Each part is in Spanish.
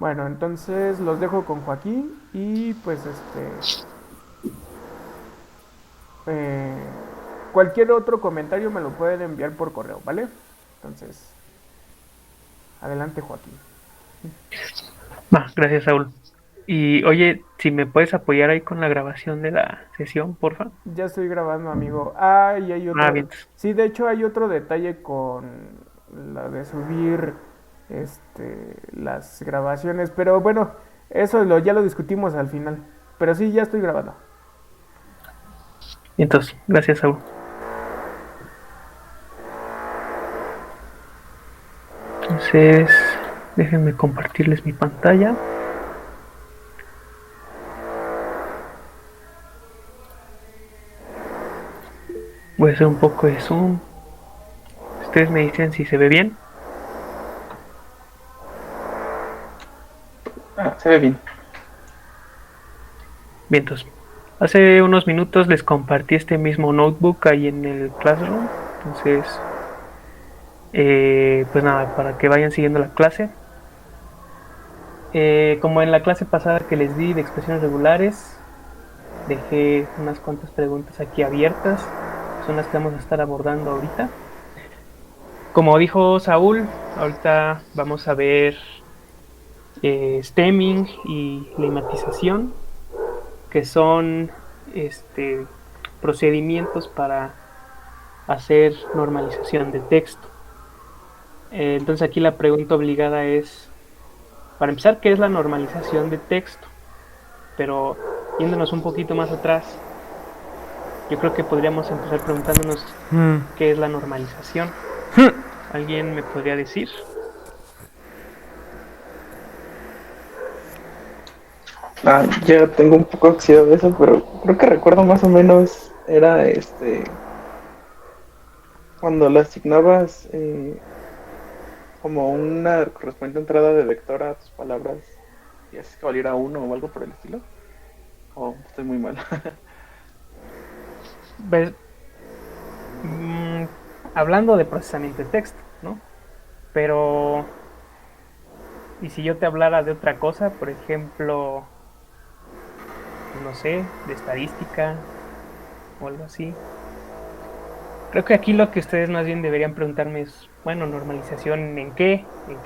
Bueno, entonces los dejo con Joaquín y pues eh, cualquier otro comentario me lo pueden enviar por correo, ¿vale? Entonces, adelante Joaquín. Va, gracias, Saúl. Y oye, si me puedes apoyar ahí con la grabación de la sesión, porfa. Ya estoy grabando, amigo. Ah, y hay Ah, otro. bien. Sí, de hecho hay otro detalle con la de subir las grabaciones, pero bueno, ya lo discutimos al final. Pero sí, ya estoy grabando. Entonces, gracias, Saúl. Entonces, déjenme compartirles mi pantalla. Voy a hacer un poco de zoom. Ustedes me dicen si se ve bien. Ah, se ve bien. Bien, entonces, hace unos minutos les compartí este mismo notebook ahí en el Classroom. Entonces, pues nada, para que vayan siguiendo la clase. Como en la clase pasada que les di de expresiones regulares, dejé unas cuantas preguntas aquí abiertas, que son las que vamos a estar abordando ahorita. Como dijo Saúl, ahorita vamos a ver stemming y lematización, que son este, procedimientos para hacer normalización de texto. Entonces aquí la pregunta obligada es, para empezar, ¿qué es la normalización de texto? Pero yéndonos un poquito más atrás, yo creo que podríamos empezar preguntándonos qué es la normalización. ¿Alguien me podría decir? Ah, ya tengo un poco oxidado de eso, pero creo que recuerdo más o menos era cuando le asignabas como una correspondiente entrada de vector a tus palabras y así que valiera uno o algo por el estilo. Oh, estoy muy mal. Pues, mm, hablando de procesamiento de texto, ¿no? Pero, ¿y si yo te hablara de otra cosa? Por ejemplo, pues no sé, de estadística o algo así. Creo que aquí lo que ustedes más bien deberían preguntarme es, bueno, normalización en qué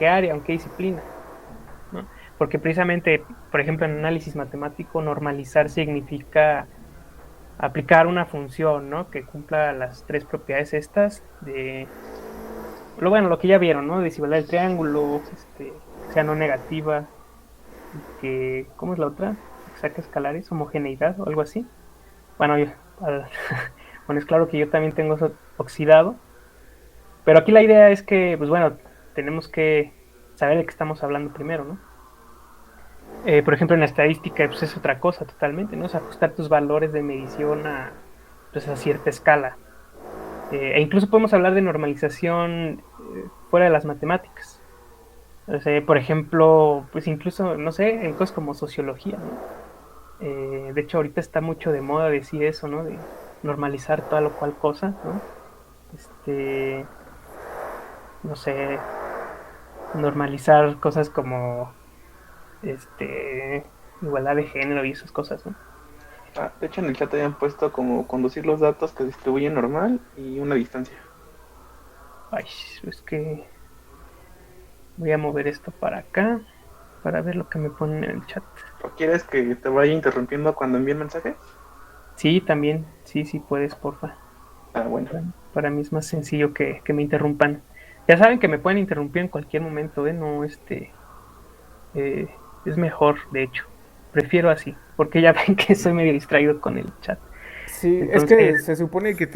área, en qué disciplina, ¿no? Porque precisamente, por ejemplo, en análisis matemático, normalizar significa aplicar una función, ¿no? Que cumpla las tres propiedades estas de, bueno, lo que ya vieron, ¿no? Desigualdad del triángulo, que sea no negativa y que, ¿cómo es la otra? Que saque escalares, homogeneidad o algo así. Bueno, bueno, es claro que yo también tengo eso oxidado, pero aquí la idea es que, pues bueno, tenemos que saber de qué estamos hablando primero, ¿no? Por ejemplo, en la estadística, pues es otra cosa totalmente, ¿no? Es ajustar tus valores de medición a, pues, a cierta escala. E incluso podemos hablar de normalización fuera de las matemáticas. O sea, por ejemplo, pues incluso, no sé, en cosas como sociología, ¿no? De hecho, ahorita está mucho de moda decir eso, ¿no? De normalizar toda lo cual cosa, ¿no? Este, no sé, normalizar cosas como, igualdad de género y esas cosas, ¿no? Ah, de hecho, en el chat habían puesto como conducir los datos que distribuyen normal y una distancia. Ay, es que voy a mover esto para acá para ver lo que me ponen en el chat. ¿O quieres que te vaya interrumpiendo cuando envíen mensajes? Sí, también, sí, sí puedes, porfa. Ah, bueno. Para mí es más sencillo que me interrumpan. Ya saben que me pueden interrumpir en cualquier momento, ¿eh? No, es mejor, de hecho. Prefiero así, porque ya ven que soy medio distraído con el chat. Sí, es Entonces, que se supone que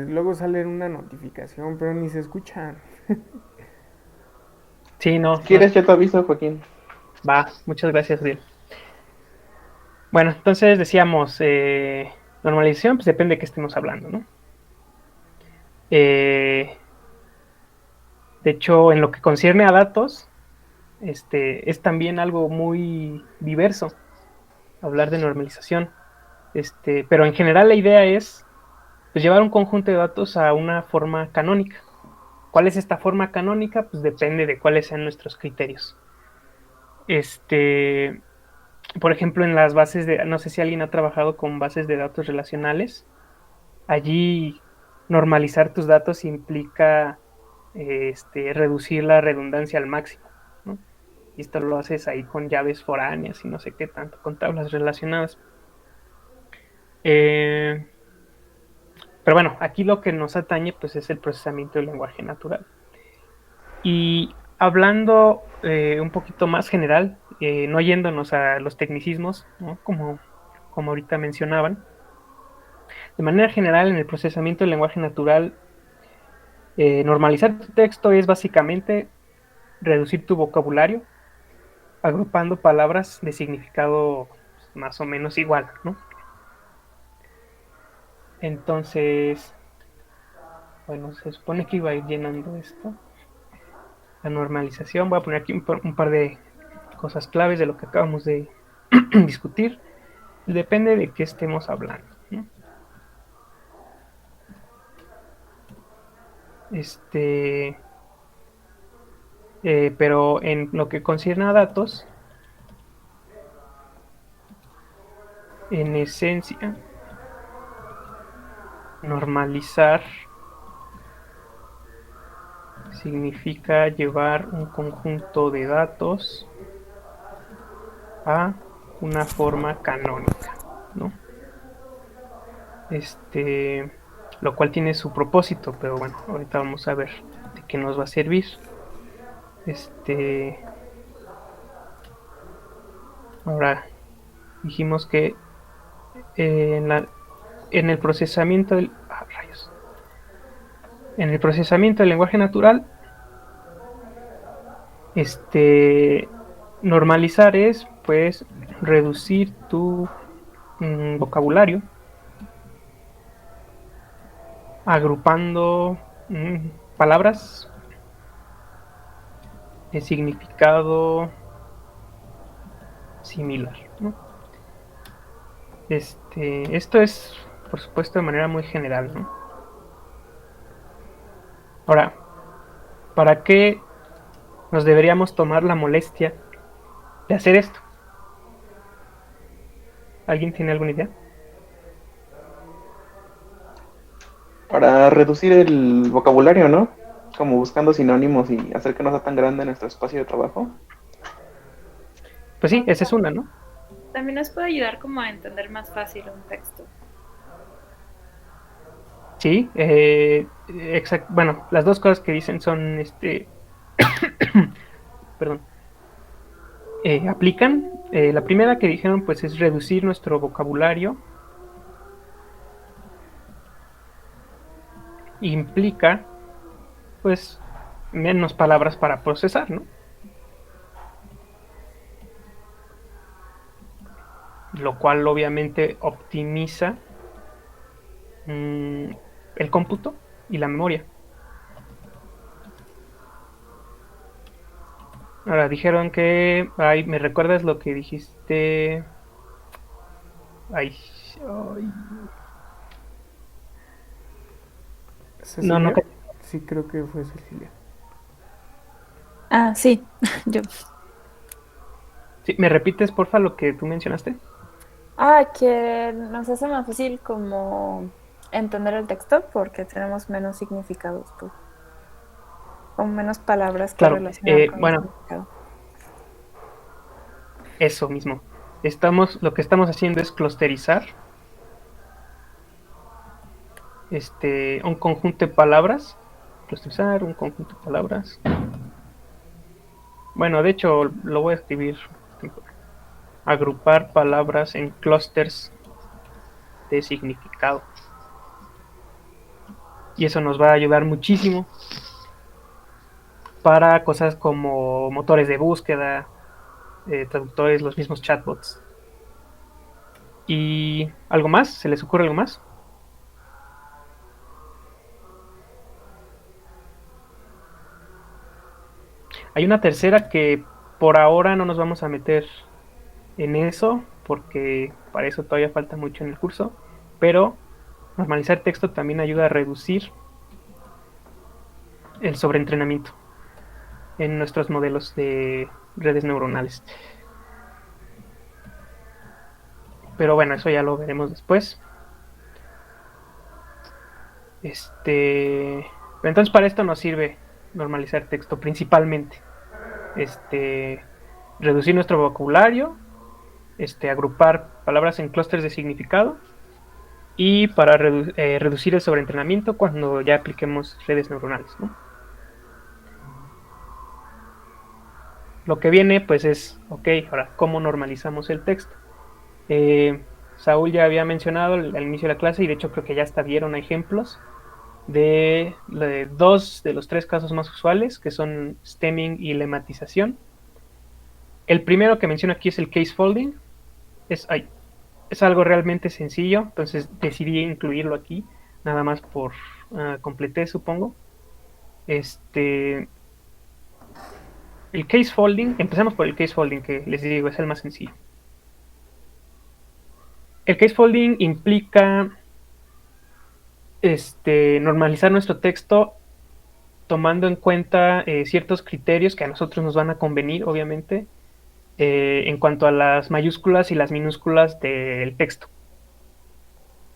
luego sale una notificación, pero ni se escucha. sí, Si no, no, quieres, ya te aviso, Joaquín. va, muchas gracias, Uriel. Bueno, entonces decíamos, normalización, pues depende de qué estemos hablando, ¿no? Eh, de hecho, en lo que concierne a datos, es también algo muy diverso hablar de normalización. Pero en general la idea es pues, llevar un conjunto de datos a una forma canónica. ¿Cuál es esta forma canónica? Pues depende de cuáles sean nuestros criterios. Este, por ejemplo, en las bases de, no sé si alguien ha trabajado con bases de datos relacionales, allí normalizar tus datos implica reducir la redundancia al máximo, ¿no? Y esto lo haces ahí con llaves foráneas y no sé qué tanto, con tablas relacionadas. Eh, pero bueno, aquí lo que nos atañe pues es el procesamiento del lenguaje natural. Y hablando un poquito más general, no yéndonos a los tecnicismos, ¿no? Como ahorita mencionaban, de manera general en el procesamiento del lenguaje natural, normalizar tu texto es básicamente reducir tu vocabulario, agrupando palabras de significado más o menos igual, ¿no? Entonces, bueno, se supone que iba a ir llenando esto. La normalización, voy a poner aquí un par de cosas claves de lo que acabamos de discutir. Depende de qué estemos hablando, ¿no? Este, pero en lo que concierne a datos, en esencia, normalizar significa llevar un conjunto de datos a una forma canónica, ¿no? Lo cual tiene su propósito, pero bueno, ahorita vamos a ver de qué nos va a servir. Ahora dijimos que en el procesamiento del rayos. En el procesamiento del lenguaje natural, normalizar es pues reducir tu vocabulario agrupando palabras de significado similar, ¿no? Esto es, por supuesto, de manera muy general, ¿no? Ahora, ¿para qué nos deberíamos tomar la molestia de hacer esto? ¿Alguien tiene alguna idea? Para reducir el vocabulario, ¿no? Como buscando sinónimos y hacer que no sea tan grande nuestro espacio de trabajo. Pues sí, esa es una, ¿no? También nos puede ayudar como a entender más fácil un texto. Sí, bueno, las dos cosas que dicen son, perdón, aplican. La primera que dijeron, pues, es reducir nuestro vocabulario. Implica, pues, menos palabras para procesar, ¿no? Lo cual obviamente optimiza el cómputo y la memoria. Ahora dijeron que, ay, ¿me recuerdas lo que dijiste? Ay, ay. ¿Cecilia? No. Sí, creo que fue Cecilia. Ah, sí, yo. Sí, ¿me repites, porfa, lo que tú mencionaste? Que nos hace más fácil como entender el texto porque tenemos menos significados, pues, con menos palabras que Claro, relacionar con el bueno, significado. eso mismo. Lo que estamos haciendo es clusterizar un conjunto de palabras. Clusterizar un conjunto de palabras. Bueno, de hecho, lo voy a escribir. Agrupar palabras en clústeres de significado. Y eso nos va a ayudar muchísimo para cosas como motores de búsqueda, traductores, los mismos chatbots. ¿Y algo más? ¿Se les ocurre algo más? Hay una tercera que por ahora no nos vamos a meter en eso, porque para eso todavía falta mucho en el curso, pero normalizar texto también ayuda a reducir el sobreentrenamiento en nuestros modelos de redes neuronales. Pero bueno, eso ya lo veremos después. Entonces para esto nos sirve normalizar texto principalmente. Reducir nuestro vocabulario, agrupar palabras en clústeres de significado y para reducir el sobreentrenamiento cuando ya apliquemos redes neuronales, ¿no? Lo que viene pues es, ok, ahora, ¿cómo normalizamos el texto? Saúl ya había mencionado al inicio de la clase, y de hecho creo que ya hasta vieron ejemplos de dos de los tres casos más usuales, que son stemming y lematización. El primero que menciono aquí es el case folding. Es algo realmente sencillo, entonces decidí incluirlo aquí, nada más por completé, supongo. El case folding, empecemos por el case folding, que les digo es el más sencillo. El case folding implica normalizar nuestro texto tomando en cuenta ciertos criterios que a nosotros nos van a convenir, obviamente, en cuanto a las mayúsculas y las minúsculas del texto.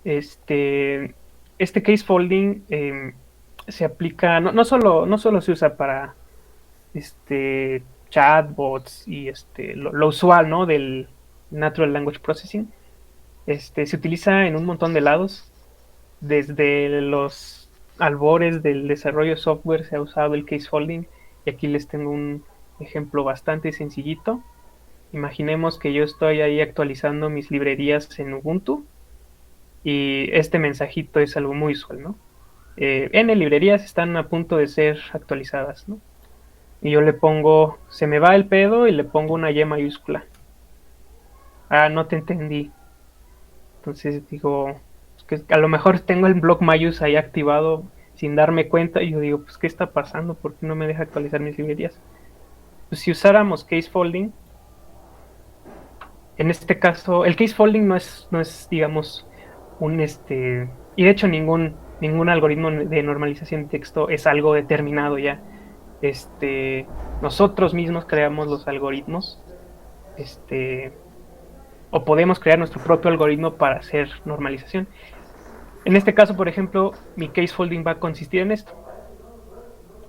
Este case folding se aplica, no solo se usa para chatbots y lo usual, ¿no?, del Natural Language Processing. Se utiliza en un montón de lados. Desde los albores del desarrollo de software se ha usado el case folding, y aquí les tengo un ejemplo bastante sencillito. Imaginemos que yo estoy ahí actualizando mis librerías en Ubuntu y este mensajito es algo muy usual, ¿no? N librerías están a punto de ser actualizadas, ¿no? Y yo le pongo, se me va el pedo, y le pongo una Y mayúscula. Ah, no te entendí. Entonces digo, que a lo mejor tengo el block mayús ahí activado sin darme cuenta, y yo digo, pues ¿qué está pasando? ¿Por qué no me deja actualizar mis librerías? Pues si usáramos case folding, en este caso, el case folding no es digamos, un y de hecho ningún algoritmo de normalización de texto es algo determinado ya. Nosotros mismos creamos los algoritmos, o podemos crear nuestro propio algoritmo para hacer normalización. En este caso, por ejemplo, mi case folding va a consistir en esto.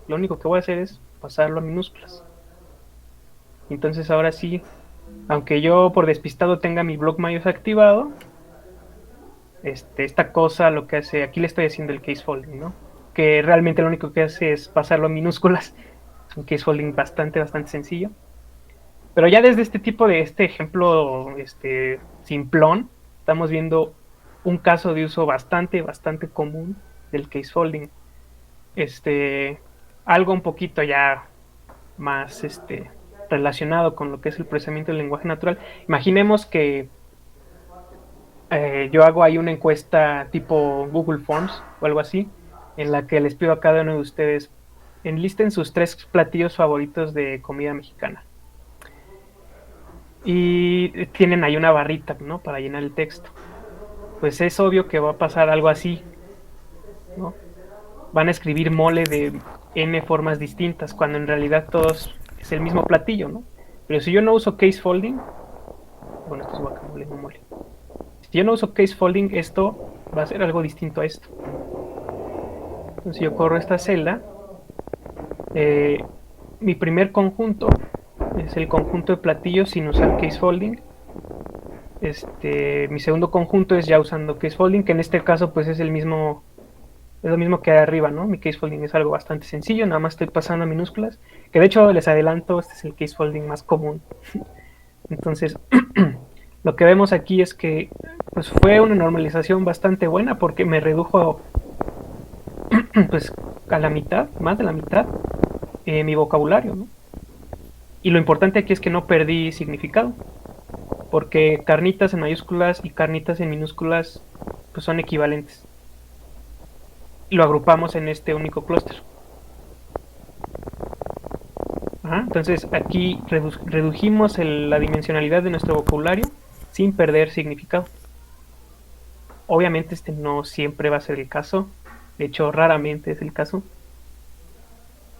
Lo único que voy a hacer es pasarlo a minúsculas. Entonces ahora sí, aunque yo por despistado tenga mi block mayús activado, esta cosa lo que hace, aquí le estoy haciendo el case folding, ¿no? Que realmente lo único que hace es pasarlo a minúsculas. Es un case folding bastante sencillo. Pero ya desde este tipo de ejemplo simplón, estamos viendo un caso de uso bastante común del case folding. Algo un poquito ya más relacionado con lo que es el procesamiento del lenguaje natural. Imaginemos que yo hago ahí una encuesta tipo Google Forms o algo así, en la que les pido a cada uno de ustedes enlisten sus 3 platillos favoritos de comida mexicana. Y tienen ahí una barrita, ¿no?, para llenar el texto. Pues es obvio que va a pasar algo así, ¿no? Van a escribir mole de N formas distintas, cuando en realidad todos es el mismo platillo, ¿no? Pero si yo no uso case folding, bueno, esto es guacamole, no mole. Si yo no uso case folding, esto va a ser algo distinto a esto. Entonces yo corro esta celda. Mi primer conjunto es el conjunto de platillos sin usar case folding. Mi segundo conjunto es ya usando case folding, que en este caso pues es lo mismo que de arriba, ¿no? Mi case folding es algo bastante sencillo, nada más estoy pasando a minúsculas, que de hecho les adelanto, este es el case folding más común. Entonces lo que vemos aquí es que pues fue una normalización bastante buena, porque me redujo pues a la mitad, más de la mitad, mi vocabulario, ¿no? Y lo importante aquí es que no perdí significado, porque carnitas en mayúsculas y carnitas en minúsculas pues son equivalentes. Y lo agrupamos en este único clúster. Entonces aquí redujimos la dimensionalidad de nuestro vocabulario sin perder significado. Obviamente no siempre va a ser el caso, de hecho raramente es el caso,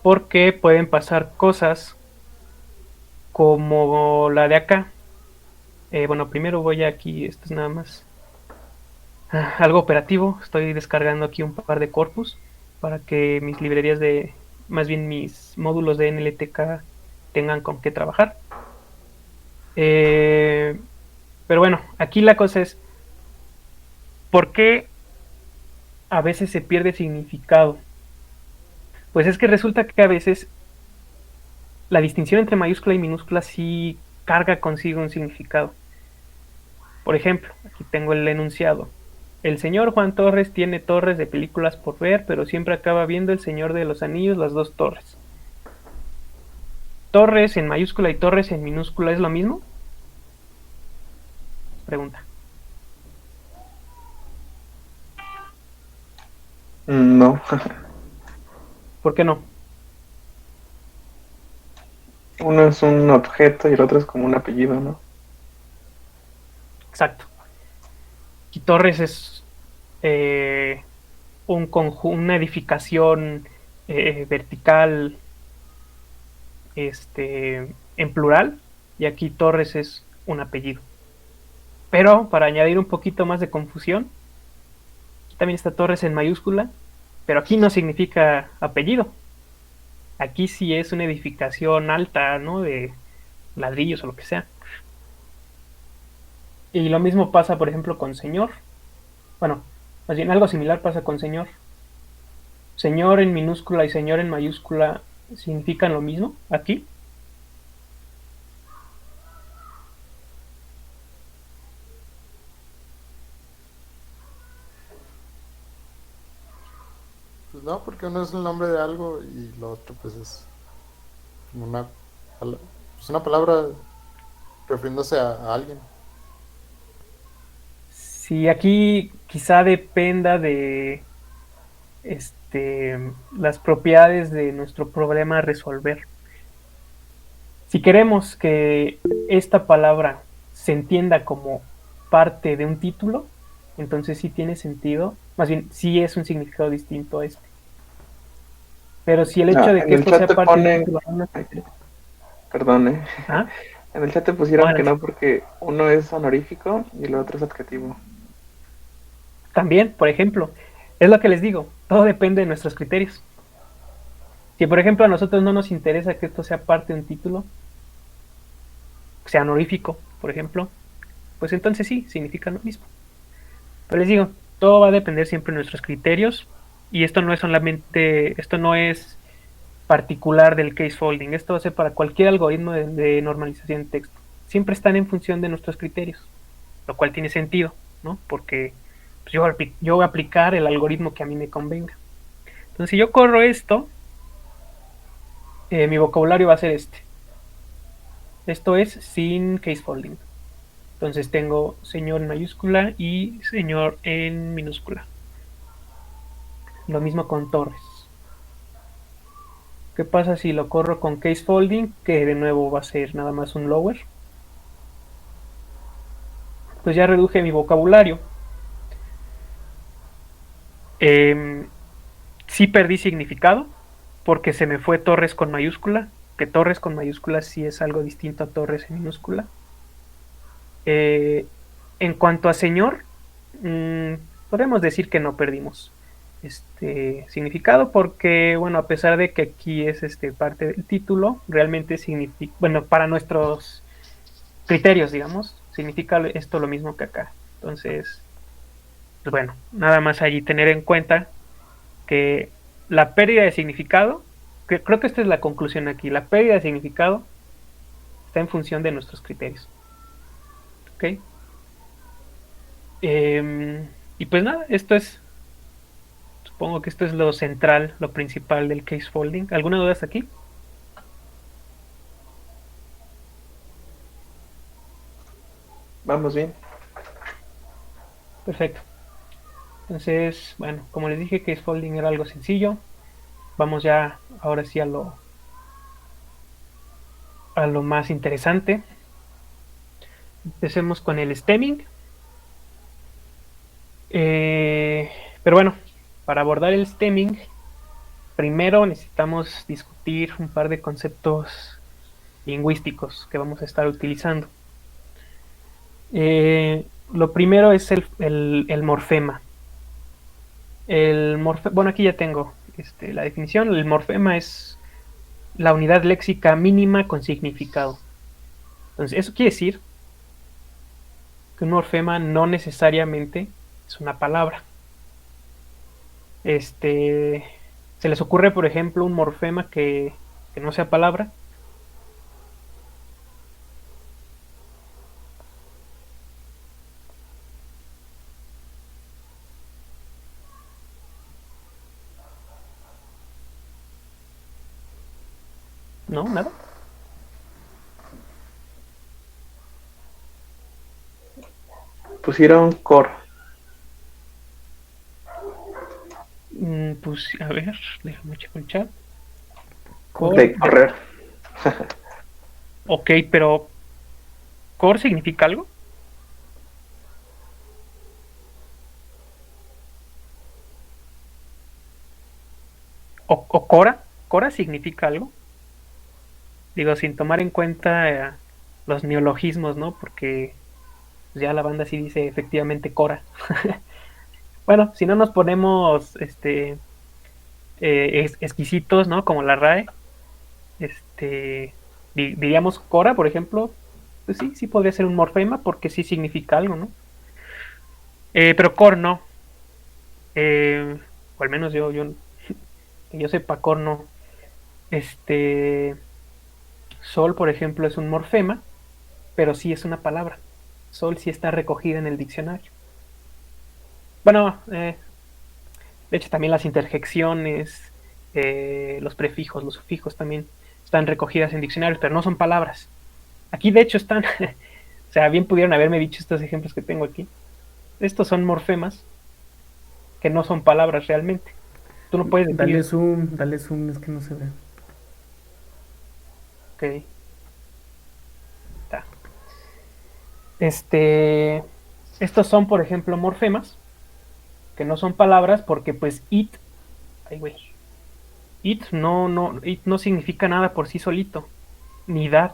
porque pueden pasar cosas como la de acá. Bueno, primero voy aquí, esto es nada más algo operativo. Estoy descargando aquí un par de corpus para que mis librerías más bien mis módulos de NLTK tengan con qué trabajar. Pero bueno, aquí la cosa es, ¿por qué a veces se pierde significado? Pues es que resulta que a veces la distinción entre mayúscula y minúscula sí carga consigo un significado. Por ejemplo, aquí tengo el enunciado. El señor Juan Torres tiene torres de películas por ver, pero siempre acaba viendo El Señor de los Anillos, las dos torres. ¿Torres en mayúscula y torres en minúscula es lo mismo? Pregunta. No. ¿Por qué no? Uno es un objeto y el otro es como un apellido, ¿no? Exacto. Y torres es una edificación vertical en plural, y aquí Torres es un apellido. Pero para añadir un poquito más de confusión, también está Torres en mayúscula, pero aquí no significa apellido. Aquí sí es una edificación alta, ¿no? De ladrillos o lo que sea. Y lo mismo pasa, por ejemplo, con señor. Bueno, más bien algo similar pasa con señor. Señor en minúscula y señor en mayúscula significan lo mismo aquí. Pues no, porque uno es el nombre de algo y lo otro pues es como pues una palabra refiriéndose a alguien. Si aquí quizá dependa de las propiedades de nuestro problema a resolver. Si queremos que esta palabra se entienda como parte de un título, entonces sí tiene sentido, más bien sí es un significado distinto a este. Pero si el hecho de En que el esto chat sea te parte de un ponen... título Perdón, ¿ah? En el chat te pusieron que Bueno, no porque uno es honorífico y el otro es adjetivo. también, por ejemplo, es lo que les digo, todo depende de nuestros criterios. Si por ejemplo a nosotros no nos interesa que esto sea parte de un título, sea honorífico, por ejemplo, pues entonces sí, significa lo mismo. Pero les digo, todo va a depender siempre de nuestros criterios, y esto no es particular del case folding, esto va a ser para cualquier algoritmo de normalización de texto. Siempre están en función de nuestros criterios, lo cual tiene sentido, ¿no? Porque pues, yo voy a aplicar el algoritmo que a mí me convenga. Entonces, si yo corro esto, mi vocabulario va a ser este. Esto es sin case folding. Entonces tengo señor en mayúscula y señor en minúscula. Lo mismo con Torres. ¿Qué pasa si lo corro con case folding? Que de nuevo va a ser nada más un lower. Pues ya reduje mi vocabulario. Sí perdí significado porque se me fue Torres con mayúscula. Que Torres con mayúscula sí es algo distinto a Torres en minúscula. En cuanto a señor, podemos decir que no perdimos significado porque, bueno, a pesar de que aquí es parte del título, realmente significa, bueno, para nuestros criterios, digamos, significa esto lo mismo que acá. Entonces, pues bueno, nada más allí tener en cuenta que la pérdida de significado, que creo que esta es la conclusión aquí, la pérdida de significado está en función de nuestros criterios. ¿Ok? Y pues nada, supongo que esto es lo central, lo principal del case folding. ¿Alguna duda hasta aquí? Vamos bien. Perfecto. Entonces, bueno, como les dije, case folding era algo sencillo. Vamos ya ahora sí a lo más interesante. Empecemos con el stemming. Pero bueno, para abordar el stemming, primero necesitamos discutir un par de conceptos lingüísticos que vamos a estar utilizando. Lo primero es el morfema. Bueno, aquí ya tengo la definición. El morfema es la unidad léxica mínima con significado. Entonces, eso quiere decir que un morfema no necesariamente es una palabra. ¿Se les ocurre, por ejemplo, un morfema que no sea palabra? ¿No? ¿Nada? Pusieron core. Pues, a ver, déjame checar el chat. De correr. Ok, pero ¿core significa algo? ¿O cora? ¿Cora significa algo? Digo, sin tomar en cuenta los neologismos, ¿no? Porque ya la banda sí dice efectivamente cora. Bueno, si no nos ponemos exquisitos, ¿no? Como la RAE, diríamos cora, por ejemplo, pues sí, sí podría ser un morfema porque sí significa algo, ¿no? Pero core no. O al menos que yo sepa, core no. Sol, por ejemplo, es un morfema, pero sí es una palabra. Sol sí está recogida en el diccionario. Bueno, de hecho también las interjecciones, los prefijos, los sufijos también están recogidas en diccionarios, pero no son palabras. Aquí de hecho están, o sea, bien pudieron haberme dicho estos ejemplos que tengo aquí. Estos son morfemas que no son palabras realmente. Tú no puedes decir... Dale zoom, es que no se ve. Ok. Está. Estos son, por ejemplo, morfemas que no son palabras porque pues it, ay güey, it no significa nada por sí solito, ni dad.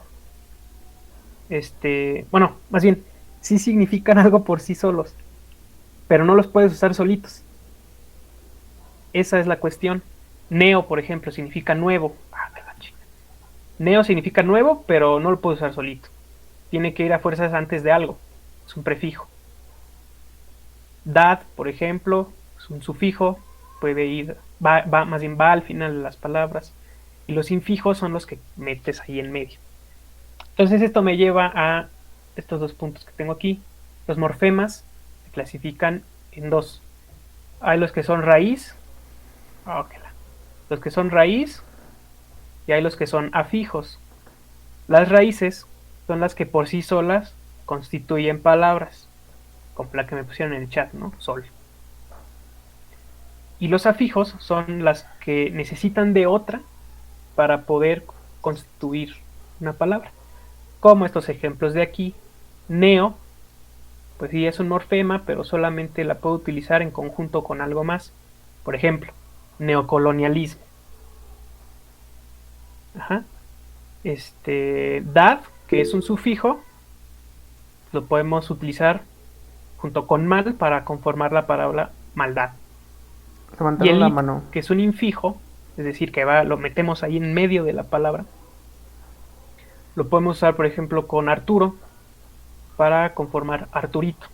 Bueno, más bien, sí significan algo por sí solos, pero no los puedes usar solitos. Esa es la cuestión. Neo, por ejemplo, significa nuevo. Neo significa nuevo, pero no lo puedo usar solito. Tiene que ir a fuerzas antes de algo. Es un prefijo. Dad, por ejemplo, es un sufijo. Puede ir, más bien va al final de las palabras. Y los infijos son los que metes ahí en medio. Entonces esto me lleva a estos dos puntos que tengo aquí. Los morfemas se clasifican en dos. Hay los que son raíz. Los que son raíz y hay los que son afijos. Las raíces son las que por sí solas constituyen palabras, como la que me pusieron en el chat, ¿no? Sol. Y los afijos son las que necesitan de otra para poder constituir una palabra. Como estos ejemplos de aquí. Neo, pues sí es un morfema, pero solamente la puedo utilizar en conjunto con algo más. Por ejemplo, neocolonialismo. Ajá. Dad, que es un sufijo, lo podemos utilizar junto con mal para conformar la palabra maldad. Y el la it, mano. que es un infijo, es decir, que lo metemos ahí en medio de la palabra, lo podemos usar, por ejemplo, con Arturo para conformar Arturito.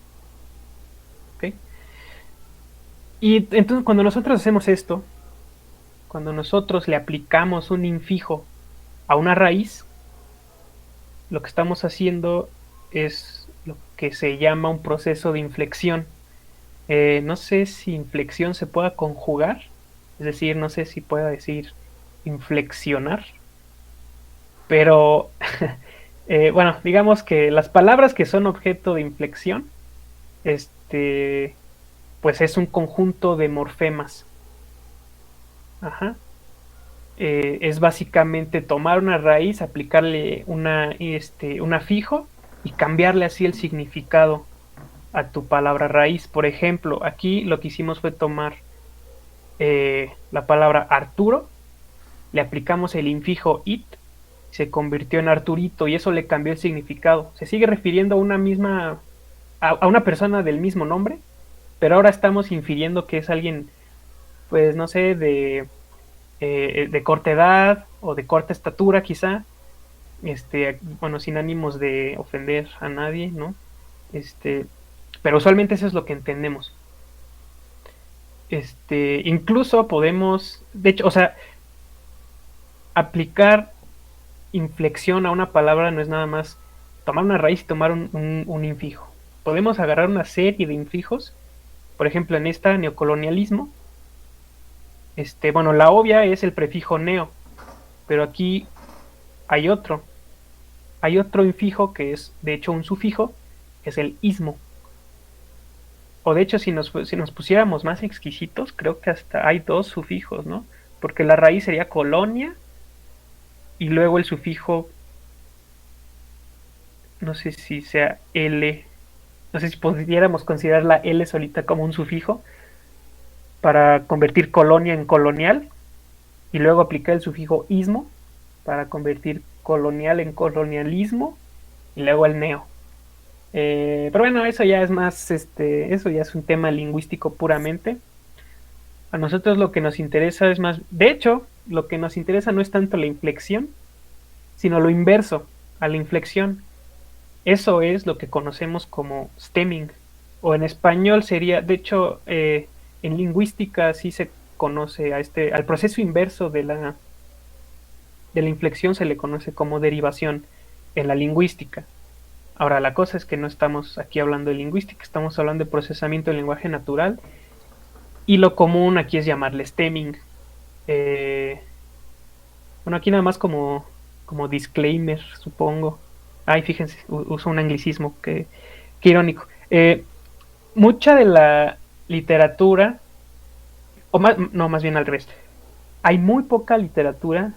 ¿Okay? Y entonces cuando nosotros hacemos esto, cuando nosotros le aplicamos un infijo a una raíz, lo que estamos haciendo es lo que se llama un proceso de inflexión. No sé si inflexión se pueda conjugar, es decir, no sé si pueda decir inflexionar, pero bueno, digamos que las palabras que son objeto de inflexión, pues es un conjunto de morfemas. Ajá. Es básicamente tomar una raíz, aplicarle un afijo y cambiarle así el significado a tu palabra raíz. Por ejemplo, aquí lo que hicimos fue tomar la palabra Arturo, le aplicamos el infijo it se convirtió en Arturito y eso le cambió el significado. Se sigue refiriendo a una misma, a una persona del mismo nombre, pero ahora estamos infiriendo que es alguien, pues no sé, de corta edad o de corta estatura quizá, bueno, sin ánimos de ofender a nadie, ¿no? Pero usualmente eso es lo que entendemos. Incluso podemos, de hecho, o sea, aplicar inflexión a una palabra no es nada más tomar una raíz y tomar un infijo. Podemos agarrar una serie de infijos, por ejemplo, en esta neocolonialismo, bueno, la obvia es el prefijo neo, pero aquí hay otro infijo que es, de hecho, un sufijo, que es el ismo. O de hecho, si nos pusiéramos más exquisitos, creo que hasta hay 2 sufijos, ¿no? Porque la raíz sería colonia y luego el sufijo, no sé si sea L, no sé si pudiéramos considerar la L solita como un sufijo para convertir colonia en colonial y luego aplicar el sufijo ismo para convertir colonial en colonialismo y luego el neo. Pero bueno, eso ya es más, eso ya es un tema lingüístico puramente. A nosotros lo que nos interesa es más, de hecho, lo que nos interesa no es tanto la inflexión, sino lo inverso a la inflexión. Eso es lo que conocemos como stemming, o en español sería, de hecho, en lingüística sí se conoce al proceso inverso de la inflexión se le conoce como derivación en la lingüística. Ahora, la cosa es que no estamos aquí hablando de lingüística, estamos hablando de procesamiento del lenguaje natural y lo común aquí es llamarle stemming. Bueno, aquí nada más como disclaimer, supongo. Ay, fíjense, uso un anglicismo, qué irónico. Mucha de la literatura, más bien al revés, hay muy poca literatura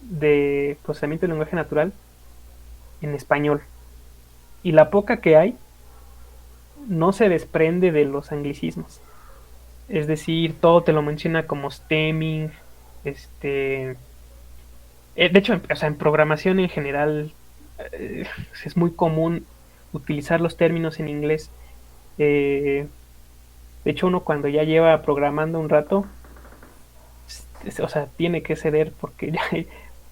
de procesamiento del lenguaje natural en español. Y la poca que hay no se desprende de los anglicismos. Es decir, todo te lo menciona como stemming, de hecho, o sea, en programación en general es muy común utilizar los términos en inglés. De hecho, uno cuando ya lleva programando un rato, o sea, tiene que ceder porque ya,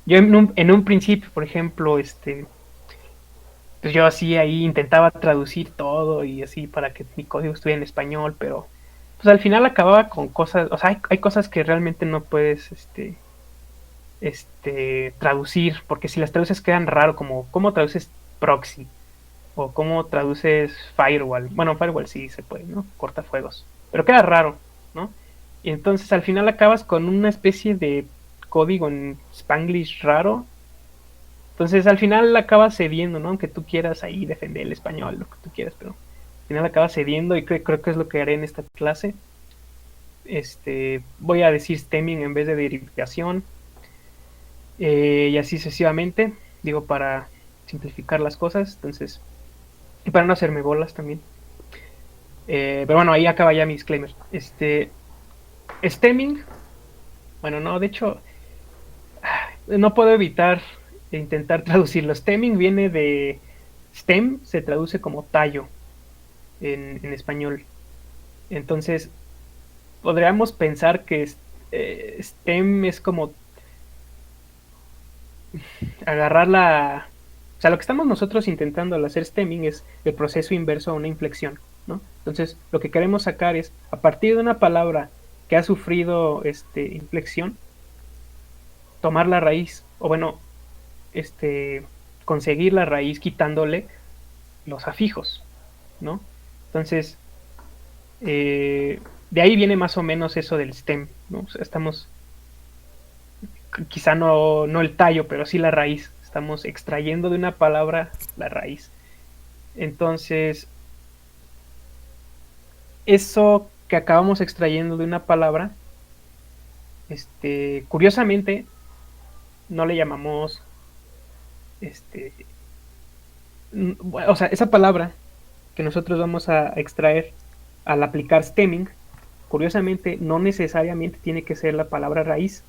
yo en un principio, por ejemplo, pues yo así ahí intentaba traducir todo y así para que mi código estuviera en español, pero pues al final acababa con cosas, o sea, hay cosas que realmente no puedes traducir, porque si las traduces quedan raro, como cómo traduces proxy o cómo traduces firewall. Bueno, firewall sí se puede, ¿no? Cortafuegos, pero queda raro, ¿no? Y entonces al final acabas con una especie de código en Spanglish raro. Entonces al final acabas cediendo, ¿no? Aunque tú quieras ahí defender el español, lo que tú quieras, pero al final acabas cediendo y creo que es lo que haré en esta clase. Voy a decir stemming en vez de derivación. Y así sucesivamente, digo, para simplificar las cosas, entonces, y para no hacerme bolas también. Pero bueno, ahí acaba ya mi disclaimer. Stemming, bueno, no, de hecho, no puedo evitar intentar traducirlo. Stemming viene de stem, se traduce como tallo en español. Entonces, podríamos pensar que stem es como agarrar la... O sea, lo que estamos nosotros intentando al hacer stemming es el proceso inverso a una inflexión, ¿no? Entonces, lo que queremos sacar es, a partir de una palabra que ha sufrido inflexión, tomar la raíz, o bueno, conseguir la raíz quitándole los afijos, ¿no? Entonces, de ahí viene más o menos eso del stem, ¿no? O sea, estamos, quizá no el tallo, pero sí la raíz. Estamos extrayendo de una palabra la raíz. Entonces, eso que acabamos extrayendo de una palabra, curiosamente, no le llamamos, o sea, esa palabra que nosotros vamos a extraer al aplicar stemming, curiosamente, no necesariamente tiene que ser la palabra raíz.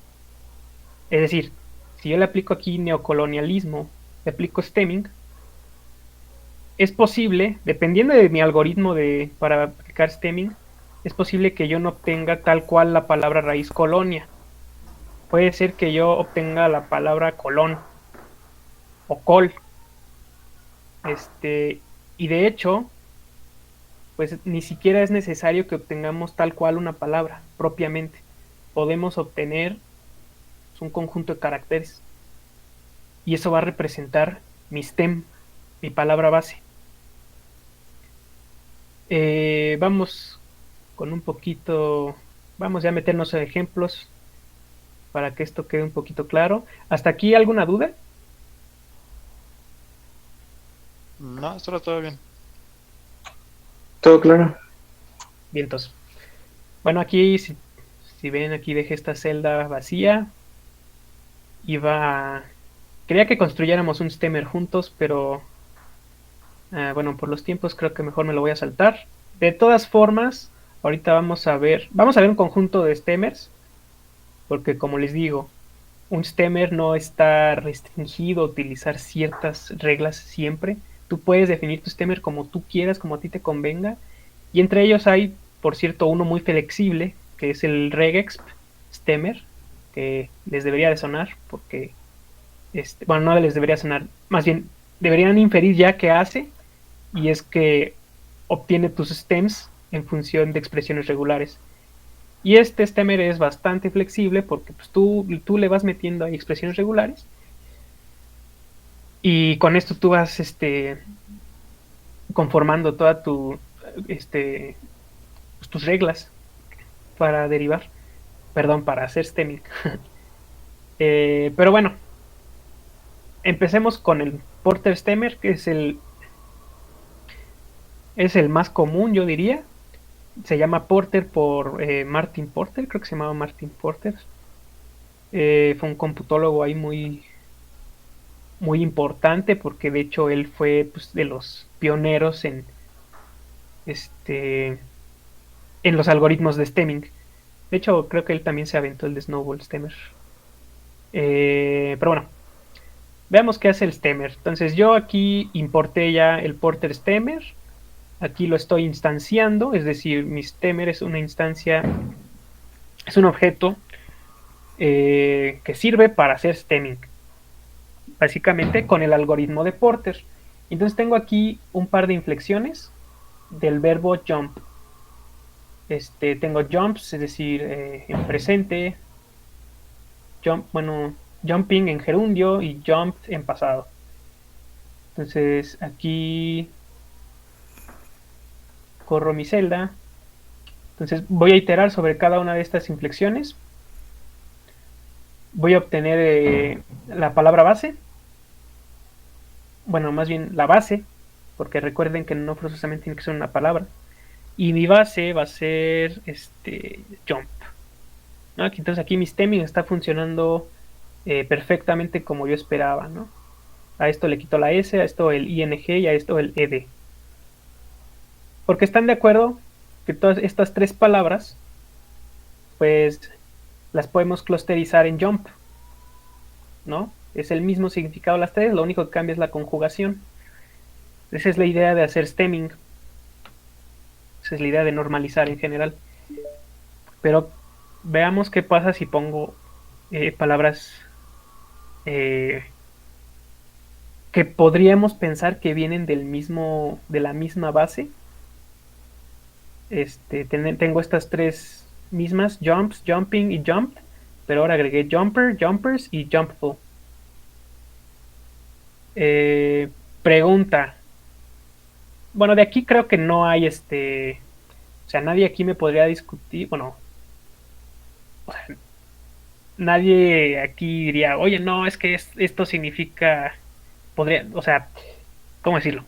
Es decir, si yo le aplico aquí neocolonialismo, le aplico stemming, es posible, dependiendo de mi algoritmo para aplicar stemming, es posible que yo no obtenga tal cual la palabra raíz colonia. Puede ser que yo obtenga la palabra colón o col. Y de hecho, pues ni siquiera es necesario que obtengamos tal cual una palabra propiamente. Podemos obtener un conjunto de caracteres y eso va a representar mi stem, mi palabra base. Vamos con un poquito, vamos ya a meternos en ejemplos para que esto quede un poquito claro. ¿Hasta aquí alguna duda? No, esto todo bien. Todo claro. Bien, entonces. Bueno, aquí, si ven, aquí dejé esta celda vacía. Quería que construyéramos un stemmer juntos, pero bueno, por los tiempos creo que mejor me lo voy a saltar. De todas formas, ahorita vamos a ver un conjunto de stemmers, porque como les digo, un stemmer no está restringido a utilizar ciertas reglas siempre. Tú puedes definir tu stemmer como tú quieras, como a ti te convenga. Y entre ellos hay, por cierto, uno muy flexible, que es el regexp stemmer, que les debería de sonar, porque, bueno, no les debería sonar, más bien deberían inferir ya qué hace, y es que obtiene tus stems en función de expresiones regulares. Y este stemmer es bastante flexible porque pues, tú le vas metiendo ahí expresiones regulares y con esto tú vas conformando toda pues, tus reglas para derivar, perdón, para hacer stemming. Pero bueno, empecemos con el Porter stemmer, que es el más común, yo diría. Se llama Porter por Martin Porter, creo que se llamaba Martin Porter. Fue un computólogo ahí muy, muy importante porque de hecho él fue pues, de los pioneros este, en los algoritmos de stemming. De hecho, creo que él también se aventó el de Snowball Stemmer. Pero bueno, veamos qué hace el stemmer. Entonces yo aquí importé ya el Porter stemmer. Aquí lo estoy instanciando, es decir, mi stemmer es una instancia, es un objeto que sirve para hacer stemming, básicamente con el algoritmo de Porter. Entonces tengo aquí un par de inflexiones del verbo jump. Tengo jumps, es decir, en presente, jumping en gerundio y jumped en pasado. Entonces aquí corro mi celda. Entonces voy a iterar sobre cada una de estas inflexiones. Voy a obtener la palabra base. Bueno, más bien la base, porque recuerden que no forzosamente tiene que ser una palabra. Y mi base va a ser jump. ¿No? Entonces aquí mi stemming está funcionando perfectamente como yo esperaba, ¿no? A esto le quito la S, a esto el ing y a esto el ed. Porque están de acuerdo que todas estas tres palabras, pues las podemos clusterizar en jump, ¿no? Es el mismo significado las tres, lo único que cambia es la conjugación. Esa es la idea de hacer stemming. Esa es la idea de normalizar en general. Pero veamos qué pasa si pongo palabras que podríamos pensar que vienen de la misma base. Tengo estas tres mismas, jumps, jumping y jumped, pero ahora agregué jumper, jumpers y jumpful. Pregunta. Bueno, de aquí creo que no hay o sea, nadie aquí me podría discutir, bueno, o sea, nadie aquí diría, oye, no, es que esto significa, o sea, ¿cómo decirlo?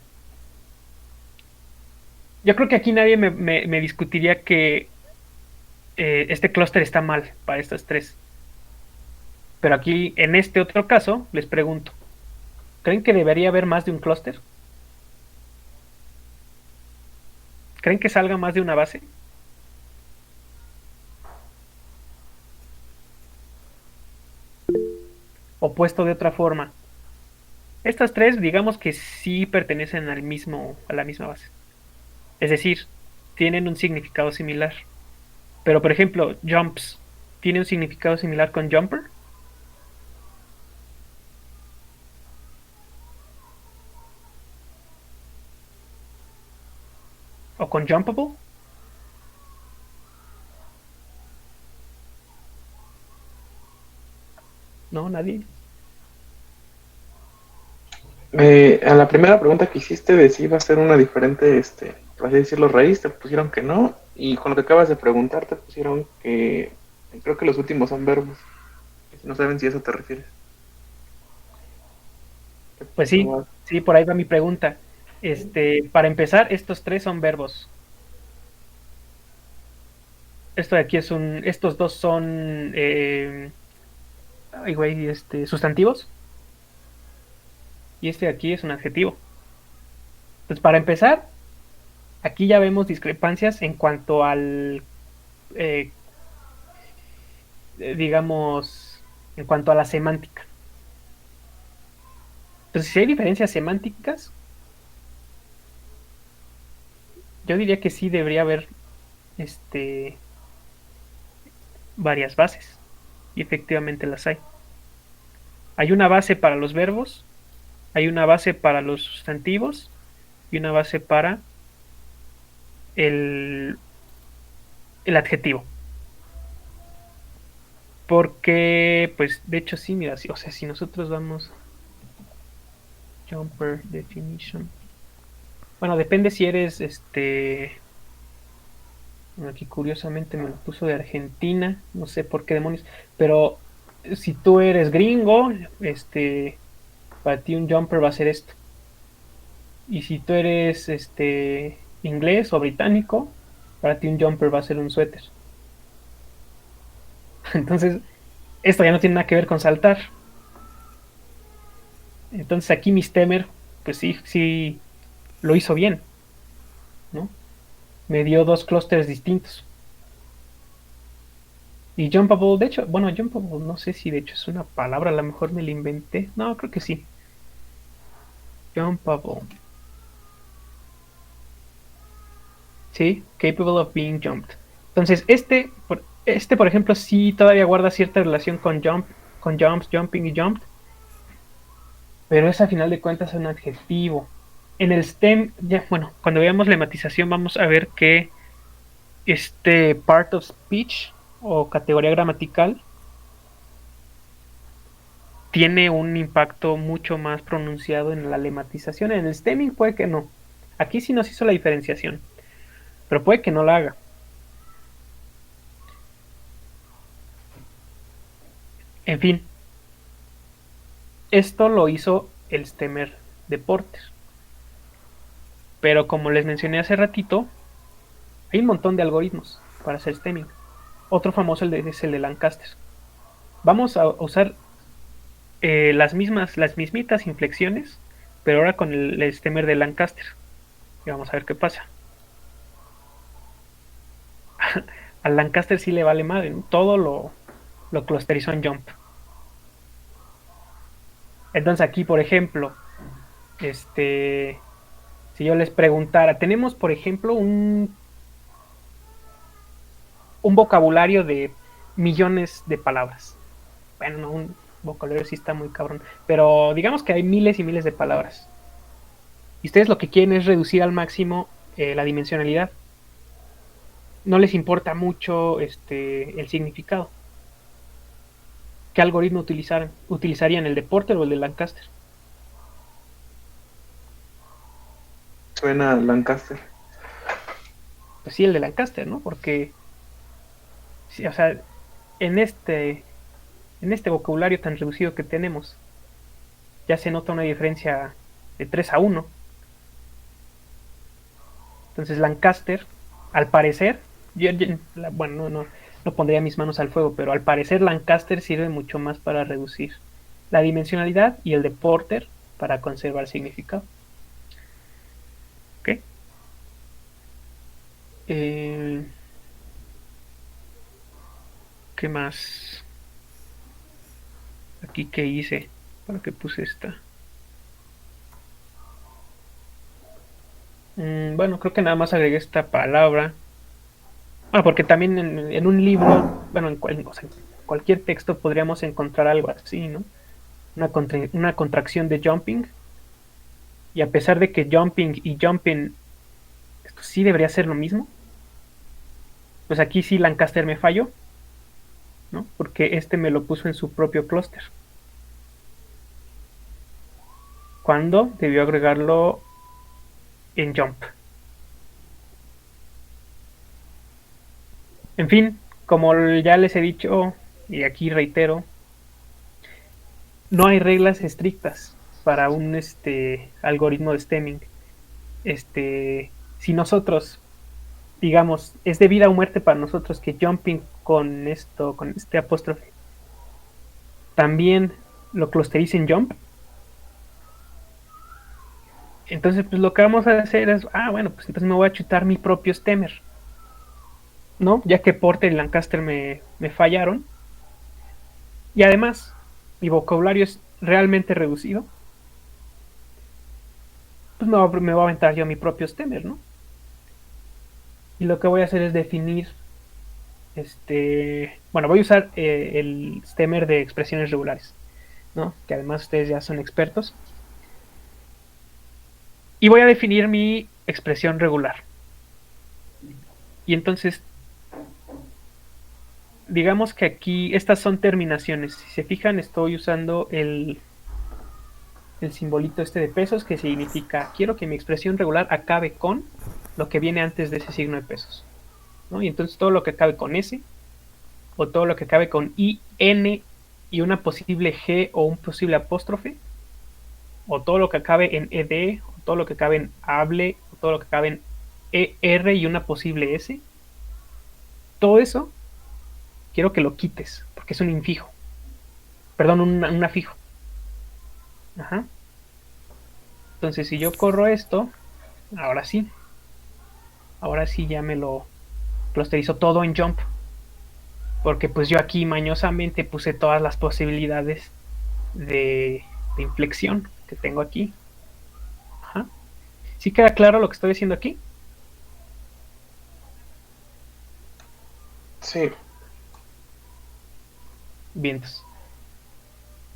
Yo creo que aquí nadie me discutiría que este clúster está mal para estas tres. Pero aquí, en este otro caso, les pregunto, ¿creen que debería haber más de un clúster? ¿Creen que salga más de una base? O puesto de otra forma, estas tres digamos que sí pertenecen a la misma base. Es decir, tienen un significado similar. Pero por ejemplo, jumps, ¿tiene un significado similar con jumper? ¿O con jumpable? No, nadie. A la primera pregunta que hiciste de si iba a ser una diferente, por así decirlo, raíz, te pusieron que no. Y con lo que acabas de preguntar, te pusieron que creo que los últimos son verbos. No saben si a eso te refieres. Pues sí, No, sí, por ahí va mi pregunta. Para empezar, estos tres son verbos. Esto de aquí estos dos son, ay, güey, sustantivos. Y este de aquí es un adjetivo. Entonces, para empezar, aquí ya vemos discrepancias en cuanto eh, digamos, en cuanto a la semántica. Entonces, si hay diferencias semánticas, yo diría que sí debería haber, este, varias bases. Y efectivamente las hay. Hay una base para los verbos, hay una base para los sustantivos y una base para el, el adjetivo. Porque, pues, de hecho sí, mira, o sea, si nosotros vamos jumper definition. Bueno, depende si eres, aquí curiosamente me lo puso de Argentina, no sé por qué demonios, pero si tú eres gringo, para ti un jumper va a ser esto. Y si tú eres, inglés o británico, para ti un jumper va a ser un suéter. Entonces, esto ya no tiene nada que ver con saltar. Entonces aquí Mistemer, pues sí, sí lo hizo bien, ¿no? Me dio dos clústeres distintos. Y Jumpable, de hecho, bueno, Jumpable no sé si de hecho es una palabra, a lo mejor me la inventé. No, creo que sí. Jumpable. Sí, capable of being jumped. Entonces, por ejemplo, sí todavía guarda cierta relación con jumps, jumping y jumped, pero es a final de cuentas un adjetivo. En el STEM, ya, bueno, cuando veamos la lematización vamos a ver que este part of speech o categoría gramatical tiene un impacto mucho más pronunciado en la lematización. En el stemming puede que no. Aquí sí nos hizo la diferenciación, pero puede que no la haga. En fin, esto lo hizo el stemmer de Porter. Pero como les mencioné hace ratito, hay un montón de algoritmos para hacer stemming. Otro famoso es el de Lancaster. Vamos a usar las mismitas inflexiones, pero ahora con el stemmer de Lancaster. Y vamos a ver qué pasa. Al Lancaster sí le vale madre, ¿no? Todo lo clusterizó en jump. Entonces aquí, por ejemplo, si yo les preguntara, tenemos, por ejemplo, un vocabulario de millones de palabras. Bueno, no, un vocabulario sí está muy cabrón, pero digamos que hay miles y miles de palabras. Y ustedes lo que quieren es reducir al máximo la dimensionalidad. No les importa mucho el significado. ¿Qué algoritmo utilizarían, el de Porter o el de Lancaster? suena a Lancaster. Pues sí, el de Lancaster, ¿no? Porque, sí, o sea, en este vocabulario tan reducido que tenemos, ya se nota una diferencia de 3-1. Entonces Lancaster, al parecer, bueno, no pondría mis manos al fuego, pero al parecer Lancaster sirve mucho más para reducir la dimensionalidad y el de Porter para conservar significado. ¿Ok? Eh, ¿Qué más? aquí que hice para que puse esta. Bueno, creo que nada más agregué esta palabra. Porque también en un libro, bueno, o sea, en cualquier texto podríamos encontrar algo así, ¿no? Una contracción de jumping. Y a pesar de que jumping y jumping esto sí debería ser lo mismo, pues aquí sí Lancaster me falló, ¿no? Porque este me lo puso en su propio clúster. Cuando debió agregarlo en jump. En fin, como ya les he dicho, y aquí reitero, no hay reglas estrictas para un algoritmo de stemming. Si nosotros, digamos, es de vida o muerte para nosotros que jumping con este apóstrofe, también lo clusterice en jump, entonces pues lo que vamos a hacer es, bueno, pues entonces me voy a chutar mi propio stemmer, ¿no? Ya que Porter y Lancaster me fallaron. Y además, mi vocabulario es realmente reducido. Pues me voy a aventar yo mi propio stemmer, ¿no? Y lo que voy a hacer es definir, bueno, voy a usar el stemmer de expresiones regulares, ¿no? Que además ustedes ya son expertos. Y voy a definir mi expresión regular. Y entonces, digamos que aquí estas son terminaciones. Si se fijan, estoy usando el simbolito de pesos, que significa quiero que mi expresión regular acabe con lo que viene antes de ese signo de pesos, ¿no? Y entonces todo lo que acabe con S, o todo lo que acabe con I, N y una posible G o un posible apóstrofe, o todo lo que acabe en ED, o todo lo que acabe en hable, o todo lo que acabe en ER y una posible S, todo eso quiero que lo quites, porque es un infijo. Perdón, un afijo. Ajá. Entonces, si yo corro esto, ahora sí ya me lo clusterizo todo en jump. Porque pues yo aquí mañosamente puse todas las posibilidades de inflexión que tengo aquí. Ajá. ¿Sí queda claro lo que estoy haciendo aquí? Sí. Bien.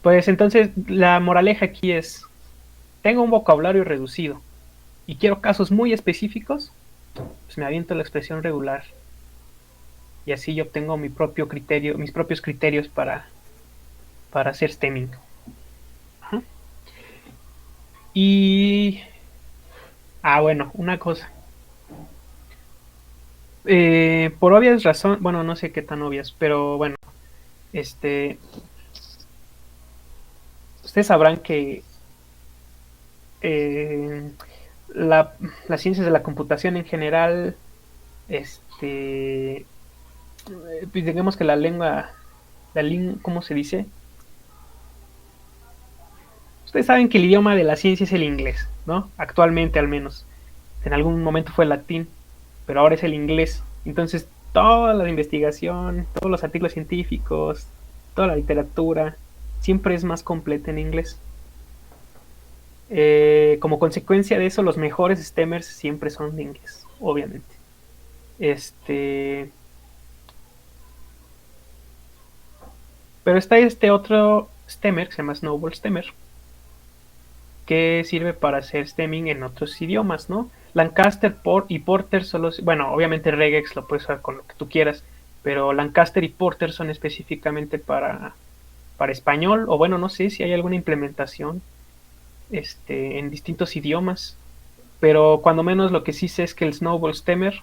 Pues entonces la moraleja aquí es, tengo un vocabulario reducido y quiero casos muy específicos, pues me aviento la expresión regular. Y así yo obtengo mi propio criterio, mis propios criterios para hacer stemming. Ajá. Y bueno, una cosa. Por obvias razones, bueno, no sé qué tan obvias, pero bueno, ustedes sabrán que las ciencias de la computación en general, pues digamos que ¿cómo se dice? Ustedes saben que el idioma de la ciencia es el inglés, ¿no? Actualmente al menos. En algún momento fue el latín, pero ahora es el inglés. Entonces, toda la investigación, todos los artículos científicos, toda la literatura, siempre es más completa en inglés. Como consecuencia de eso, los mejores stemmers siempre son de inglés, obviamente. Pero está este otro stemmer que se llama Snowball Stemmer, que sirve para hacer stemming en otros idiomas, ¿no? Lancaster y Porter solo, bueno, obviamente regex lo puedes usar con lo que tú quieras, pero Lancaster y Porter son específicamente para español, o bueno, no sé si hay alguna implementación en distintos idiomas, pero cuando menos lo que sí sé es que el Snowball Stemmer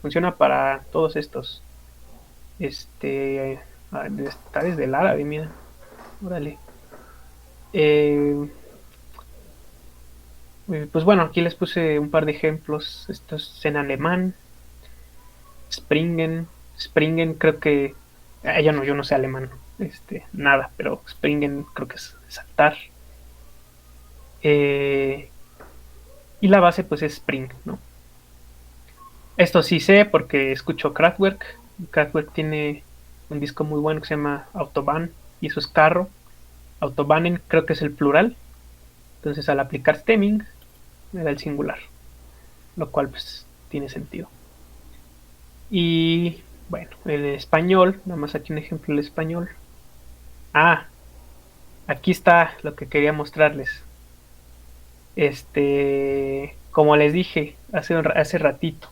funciona para todos estos. Está desde el árabe, mira, órale. Pues bueno, aquí les puse un par de ejemplos. Esto es en alemán. Springen creo que yo no sé alemán, nada, pero Springen creo que es saltar. Y la base pues es Spring, ¿no? Esto sí sé porque escucho Kraftwerk. Kraftwerk tiene un disco muy bueno que se llama Autobahn, y eso es carro. Autobahnen creo que es el plural. Entonces al aplicar stemming me da el singular, lo cual pues tiene sentido. Y bueno, en español, nada más aquí un ejemplo del español. Ah, aquí está lo que quería mostrarles. Como les dije hace ratito,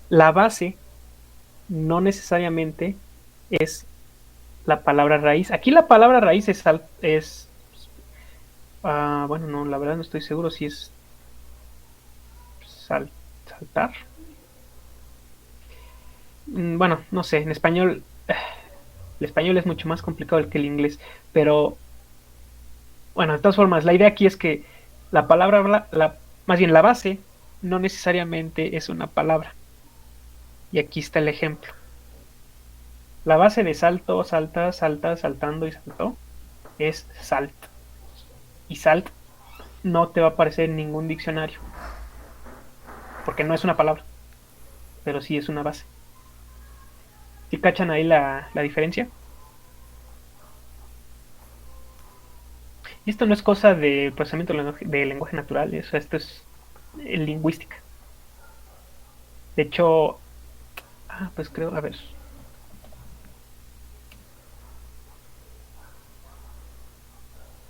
la base no necesariamente es la palabra raíz. Aquí la palabra raíz bueno, no, la verdad no estoy seguro si es saltar. Bueno, no sé, en español, el español es mucho más complicado que el inglés, pero bueno, de todas formas, la idea aquí es que la palabra, más bien la base, no necesariamente es una palabra. Y aquí está el ejemplo. La base de salto, salta, salta, saltando y saltó es salt. Y salt no te va a aparecer en ningún diccionario, porque no es una palabra, pero sí es una base. ¿Sí cachan ahí la diferencia? Y esto no es cosa de procesamiento de lenguaje natural, esto es lingüística. De hecho, pues creo, a ver.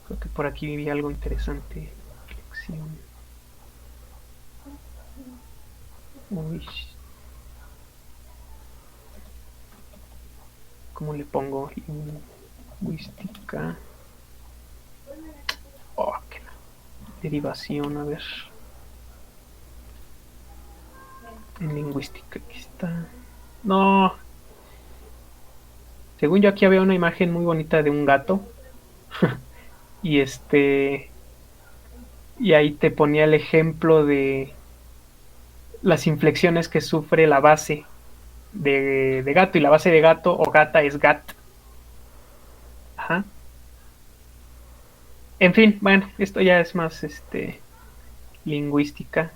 Creo que por aquí vi algo interesante. Flexión. Uy. ¿Cómo le pongo? Lingüística. Oh, qué derivación, a ver. En lingüística, aquí está. No. Según yo aquí había una imagen muy bonita de un gato. Y y ahí te ponía el ejemplo de las inflexiones que sufre la base de gato. Y la base de gato o gata es gat. Ajá. En fin, bueno, esto ya es más lingüística.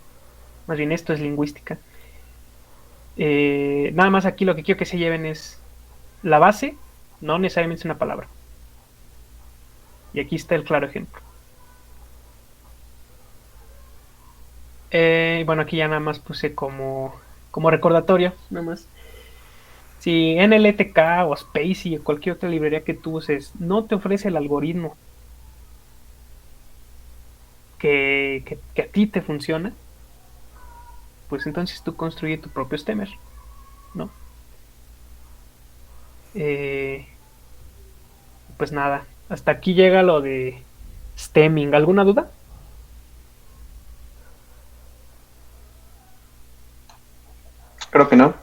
Más bien esto es lingüística. Nada más aquí lo que quiero que se lleven es la base, no necesariamente es una palabra. Y aquí está el claro ejemplo. Bueno, aquí ya nada más puse como recordatorio, nada más. Si NLTK o Spacey o cualquier otra librería que tú uses no te ofrece el algoritmo que a ti te funciona, pues entonces tú construye tu propio stemmer, ¿no? Pues nada, hasta aquí llega lo de stemming. ¿Alguna duda? Creo que no.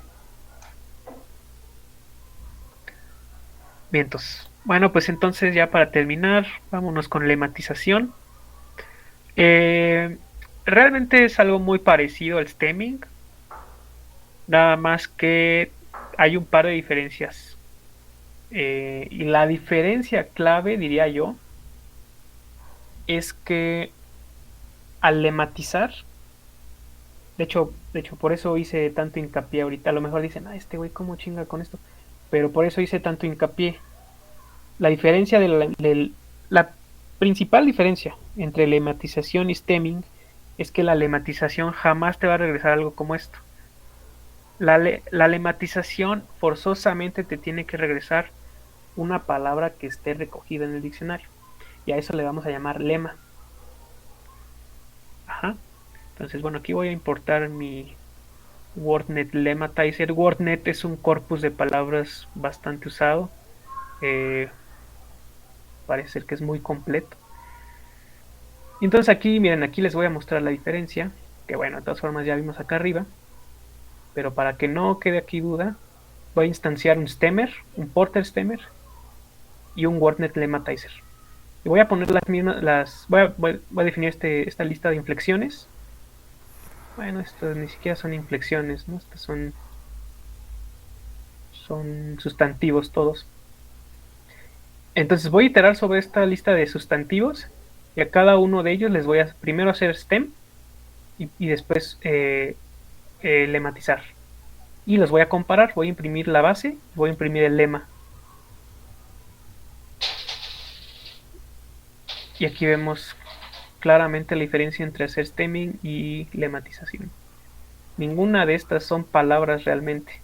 Vientos. Bueno, pues entonces ya para terminar, vámonos con lematización. Eh, Realmente es algo muy parecido al stemming, nada más que hay un par de diferencias. Y la diferencia clave, diría yo, es que al lematizar, de hecho por eso hice tanto hincapié ahorita, a lo mejor dicen, este güey cómo chinga con esto, pero por eso hice tanto hincapié. La diferencia la principal diferencia entre lematización y stemming es que la lematización jamás te va a regresar algo como esto. La lematización forzosamente te tiene que regresar una palabra que esté recogida en el diccionario. Y a eso le vamos a llamar lema. Ajá. Entonces, bueno, aquí voy a importar mi WordNet Lematizer. WordNet es un corpus de palabras bastante usado. Parece ser que es muy completo. Entonces aquí, miren, aquí les voy a mostrar la diferencia. Que bueno, de todas formas ya vimos acá arriba. Pero para que no quede aquí duda, voy a instanciar un stemmer, un porter stemmer y un WordNet Lematizer. Y voy a poner las mismas, voy a definir esta lista de inflexiones. Bueno, estas ni siquiera son inflexiones, ¿no? Estas son sustantivos todos. Entonces voy a iterar sobre esta lista de sustantivos y a cada uno de ellos les voy a primero hacer stem y después lematizar. Y los voy a comparar, voy a imprimir la base, voy a imprimir el lema. Y aquí vemos claramente la diferencia entre hacer stemming y lematización. Ninguna de estas son palabras realmente.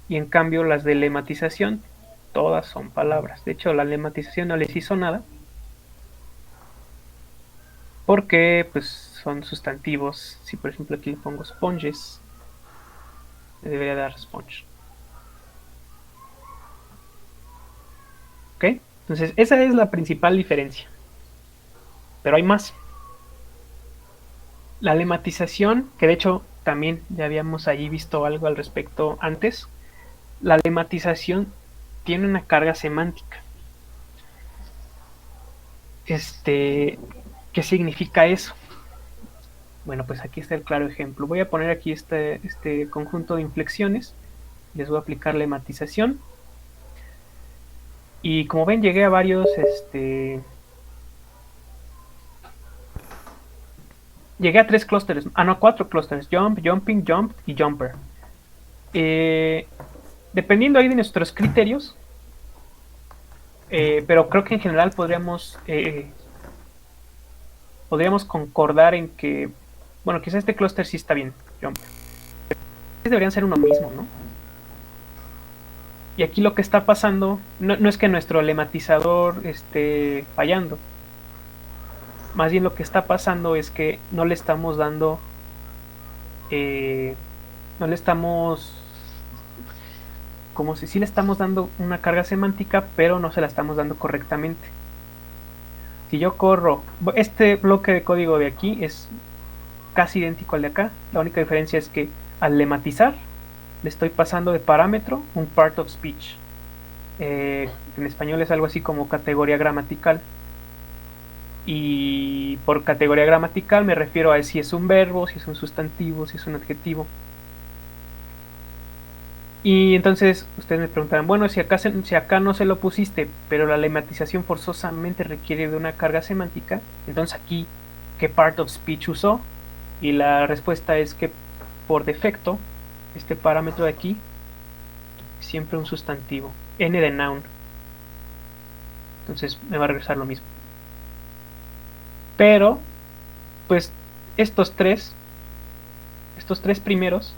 Y en cambio las de lematización, todas son palabras. De hecho, la lematización no les hizo nada. Porque pues son sustantivos. Si por ejemplo aquí le pongo sponges, me debería dar sponge. ¿Ok? Entonces esa es la principal diferencia. Pero hay más. La lematización, que de hecho también ya habíamos ahí visto algo al respecto antes. La lematización tiene una carga semántica. ¿Qué significa eso? Bueno, pues aquí está el claro ejemplo. Voy a poner aquí este conjunto de inflexiones. Les voy a aplicar lematización. Y como ven, llegué a varios, llegué a 3 clústeres, no, a 4 clústeres: jump, jumping, jump y jumper. Dependiendo ahí de nuestros criterios, pero creo que en general podríamos concordar en que, bueno, quizás este clúster sí está bien, jumper. Deberían ser uno mismo, ¿no? Y aquí lo que está pasando no es que nuestro lematizador esté fallando. Más bien lo que está pasando es que no le estamos dando, no le estamos, como si sí le estamos dando una carga semántica, pero no se la estamos dando correctamente. Si yo corro, este bloque de código de aquí es casi idéntico al de acá. La única diferencia es que al lematizar le estoy pasando de parámetro un part of speech. En español es algo así como categoría gramatical. Y por categoría gramatical me refiero a si es un verbo, si es un sustantivo, si es un adjetivo. Y entonces ustedes me preguntarán, bueno, si acá no se lo pusiste, pero la lematización forzosamente requiere de una carga semántica, entonces aquí, ¿qué part of speech usó? Y la respuesta es que por defecto, este parámetro de aquí, siempre un sustantivo, n de noun. Entonces me va a regresar lo mismo. Pero, pues, estos tres primeros,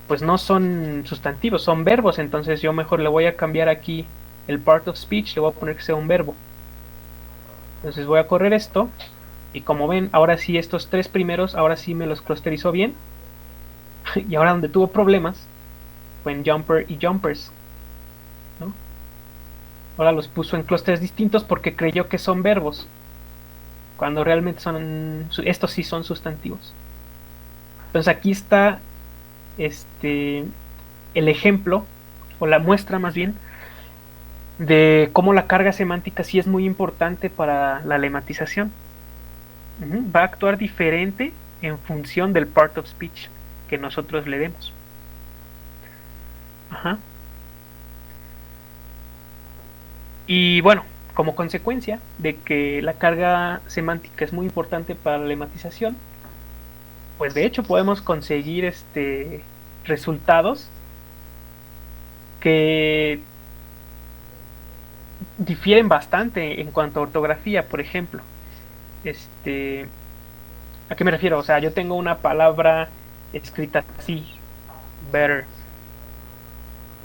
pues no son sustantivos, son verbos. Entonces yo mejor le voy a cambiar aquí el part of speech, le voy a poner que sea un verbo. Entonces voy a correr esto, y como ven, ahora sí estos 3 primeros, ahora sí me los clusterizó bien. Y ahora donde tuvo problemas fue en jumper y jumpers, ¿no? Ahora los puso en clústeres distintos porque creyó que son verbos, cuando realmente estos sí son sustantivos. Entonces aquí está el ejemplo, o la muestra más bien, de cómo la carga semántica sí es muy importante para la lematización. Va a actuar diferente en función del part of speech que nosotros le demos. Ajá. Y bueno, como consecuencia de que la carga semántica es muy importante para la lematización, pues de hecho podemos conseguir resultados que difieren bastante en cuanto a ortografía. Por ejemplo, ¿a qué me refiero? O sea, yo tengo una palabra escrita así, better,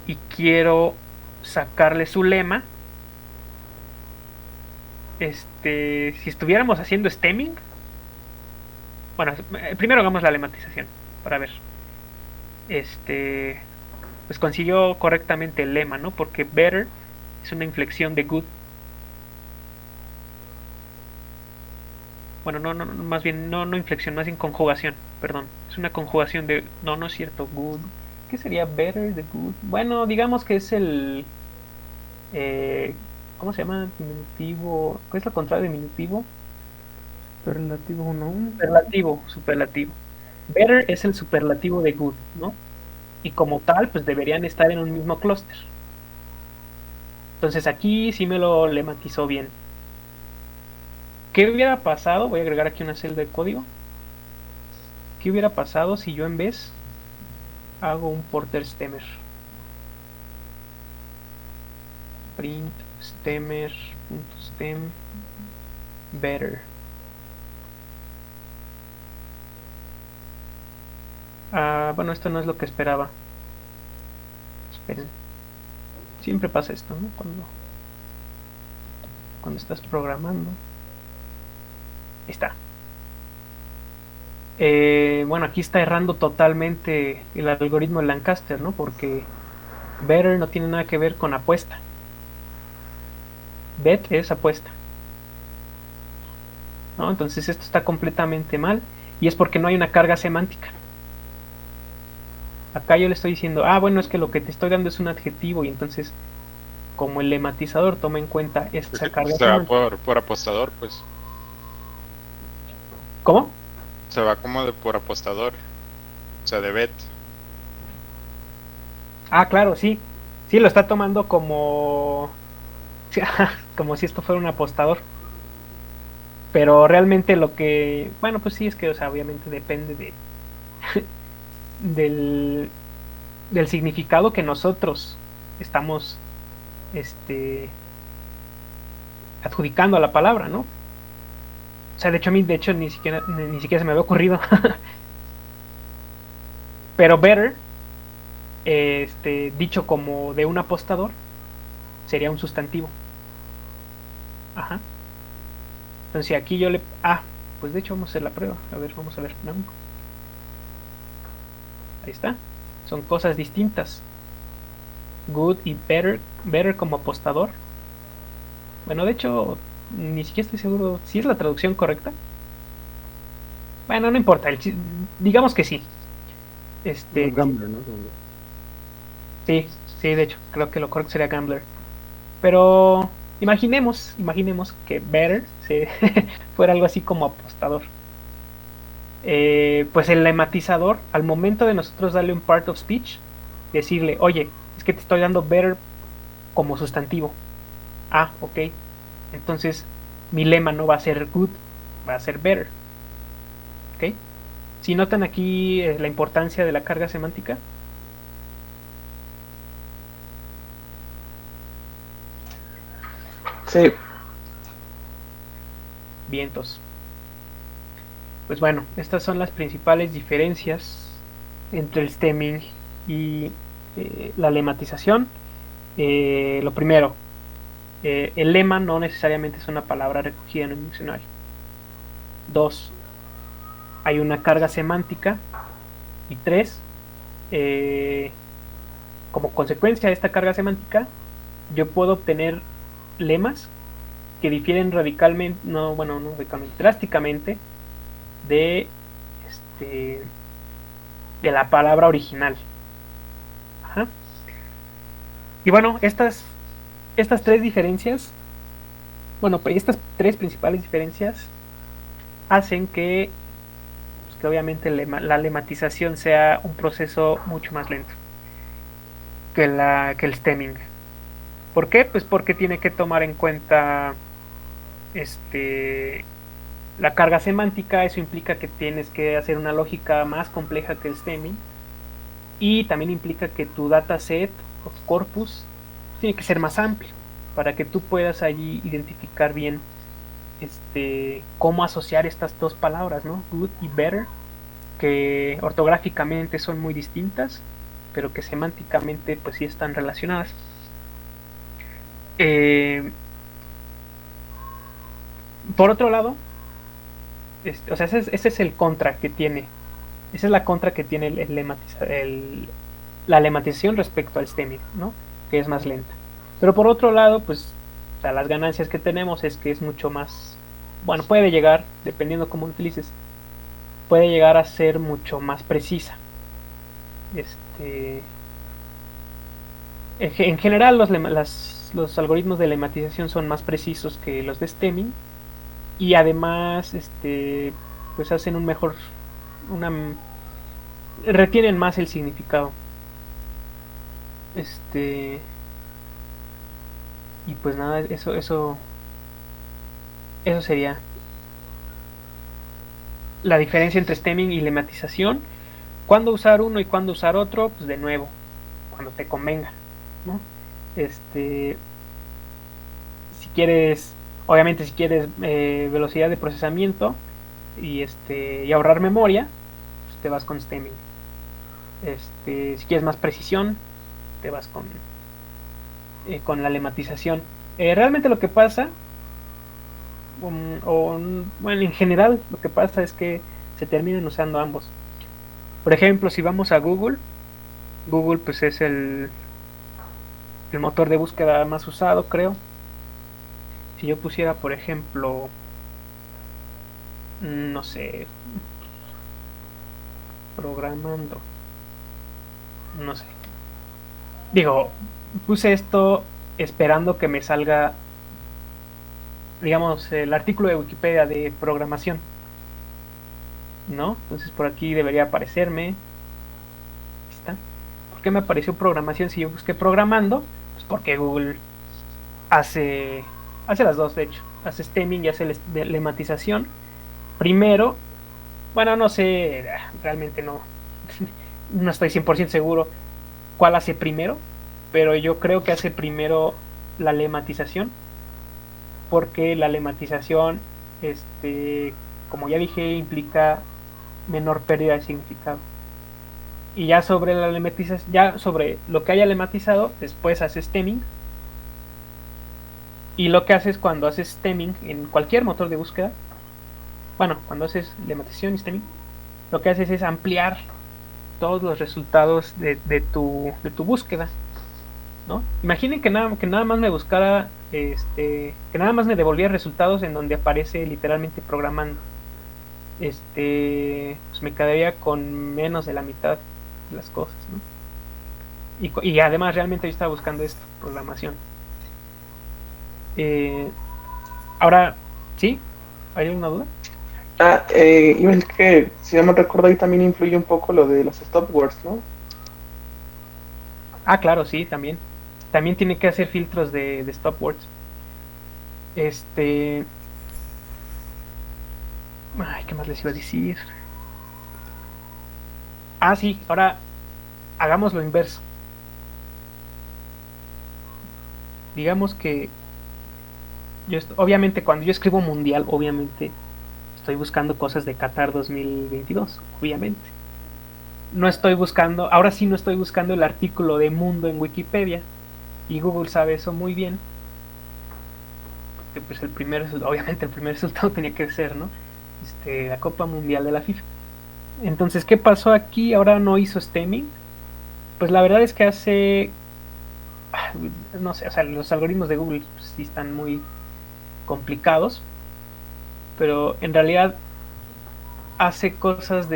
y quiero sacarle su lema. Si estuviéramos haciendo stemming, bueno, primero hagamos la lematización para ver. Pues consiguió correctamente el lema, ¿no? Porque better es una inflexión de good. Bueno, no, más bien, no inflexión, más bien conjugación, perdón. Es una conjugación de, no es cierto, good. ¿Qué sería better de good? Bueno, digamos que es ¿cómo se llama? Diminutivo. ¿Qué es lo contrario de diminutivo? Superlativo, ¿no? Superlativo. Better es el superlativo de good, ¿no? Y como tal, pues deberían estar en un mismo clúster. Entonces aquí sí me lo lematizó bien. ¿Qué hubiera pasado? Voy a agregar aquí una celda de código. ¿Qué hubiera pasado si yo en vez hago un porter stemmer? Print Stemmer.stem better. Bueno, esto no es lo que esperaba. Esperen. Siempre pasa esto, ¿no? Cuando estás programando. Ahí está. Bueno, aquí está errando totalmente el algoritmo de Lancaster, ¿no? Porque better no tiene nada que ver con apuesta. Bet es apuesta, ¿no? Entonces esto está completamente mal y es porque no hay una carga semántica. Acá yo le estoy diciendo, bueno, es que lo que te estoy dando es un adjetivo y entonces como el lematizador toma en cuenta esa carga Se va semántica. por apostador, pues. ¿Cómo? Se va como de por apostador. O sea, de bet. Claro, sí. Sí, lo está tomando como como si esto fuera un apostador. Pero realmente lo que, bueno, pues sí, es que, o sea, obviamente depende del, del significado que nosotros estamos adjudicando a la palabra, ¿no? O sea, de hecho a mí ni siquiera se me había ocurrido. Pero better, dicho como de un apostador, sería un sustantivo. Ajá. Entonces aquí yo le... pues de hecho vamos a hacer la prueba. A ver, vamos a ver. ¿No? Ahí está. Son cosas distintas. Good y better. Better como apostador. Bueno, de hecho, ni siquiera estoy seguro si es la traducción correcta. Bueno, no importa. Digamos que sí. Gambler, ¿no? Sí, de hecho, creo que lo correcto sería gambler. Pero imaginemos que better fuera algo así como apostador. Pues el lematizador, al momento de nosotros darle un part of speech, decirle, oye, es que te estoy dando better como sustantivo. Ok. Entonces mi lema no va a ser good, va a ser better. ¿Ok? Si notan aquí la importancia de la carga semántica. Sí. Vientos. Pues bueno, estas son las principales diferencias entre el stemming y la lematización. Lo primero, el lema no necesariamente es una palabra recogida en un diccionario. 2, hay una carga semántica. Y 3, como consecuencia de esta carga semántica, yo puedo obtener lemas que difieren radicalmente, no radicalmente, drásticamente de la palabra original. Ajá. Y bueno, estas tres diferencias, estas tres principales diferencias hacen que obviamente la lematización sea un proceso mucho más lento que el stemming. ¿Por qué? Pues porque tiene que tomar en cuenta la carga semántica. Eso implica que tienes que hacer una lógica más compleja que el stemming, y también implica que tu dataset o tu corpus tiene que ser más amplio para que tú puedas allí identificar bien cómo asociar estas dos palabras, ¿no? Good y better, que ortográficamente son muy distintas, pero que semánticamente pues sí están relacionadas. Por otro lado, ese es el contra que tiene. Esa es la contra que tiene la lematización respecto al stemming, ¿no? Que es más lenta. Pero por otro lado, pues, o sea, las ganancias que tenemos es que es mucho más, puede llegar, dependiendo cómo lo utilices, puede llegar a ser mucho más precisa. En general los algoritmos de lematización son más precisos que los de stemming, y además pues hacen retienen más el significado. Y pues nada, eso sería la diferencia entre stemming y lematización. Cuándo usar uno y cuándo usar otro, pues de nuevo, cuando te convenga, ¿no? si quieres, obviamente si quieres velocidad de procesamiento y ahorrar memoria, pues te vas con stemming. Si quieres más precisión, te vas con la lematización. Realmente lo que pasa, bueno, en general lo que pasa es que se terminan usando ambos. Por ejemplo, si vamos a Google pues es el motor de búsqueda más usado, creo. Si yo pusiera, por ejemplo, no sé, programando, no sé. Digo, puse esto esperando que me salga, digamos, el artículo de Wikipedia de programación, ¿no? Entonces por aquí debería aparecerme. Ahí está. ¿Por qué me apareció programación si yo busqué programando? Pues porque Google hace las dos, de hecho. Hace stemming y hace lematización. Primero, bueno, no sé, realmente no, no estoy 100% seguro cuál hace primero, pero yo creo que hace primero la lematización, porque la lematización, como ya dije, implica menor pérdida de significado. Y ya sobre la lematización, ya sobre lo que haya lematizado, después hace stemming. Y lo que haces cuando haces stemming en cualquier motor de búsqueda, bueno, cuando haces lematización y stemming, lo que haces es ampliar todos los resultados de tu búsqueda, ¿no? Imaginen que nada más me buscara, que nada más me devolviera resultados en donde aparece literalmente programando. Pues me quedaría con menos de la mitad de las cosas, ¿no? Y además realmente yo estaba buscando esto, programación. Ahora, ¿sí? ¿Hay alguna duda? Iba a decir que, si no me recuerdo, ahí también influye un poco lo de los stopwords, ¿no? Ah, claro, sí, también. También tiene que hacer filtros de stopwords. Ay, ¿qué más les iba a decir? Ah, sí, ahora hagamos lo inverso. Digamos que obviamente cuando yo escribo mundial, obviamente estoy buscando cosas de Qatar 2022, obviamente. No estoy buscando, ahora sí no estoy buscando el artículo de mundo en Wikipedia, y Google sabe eso muy bien. Que pues obviamente el primer resultado tenía que ser, ¿no? La Copa Mundial de la FIFA. Entonces, ¿qué pasó aquí? Ahora no hizo stemming. Pues la verdad es que no sé, o sea, los algoritmos de Google pues, sí están muy complicados, pero en realidad hace cosas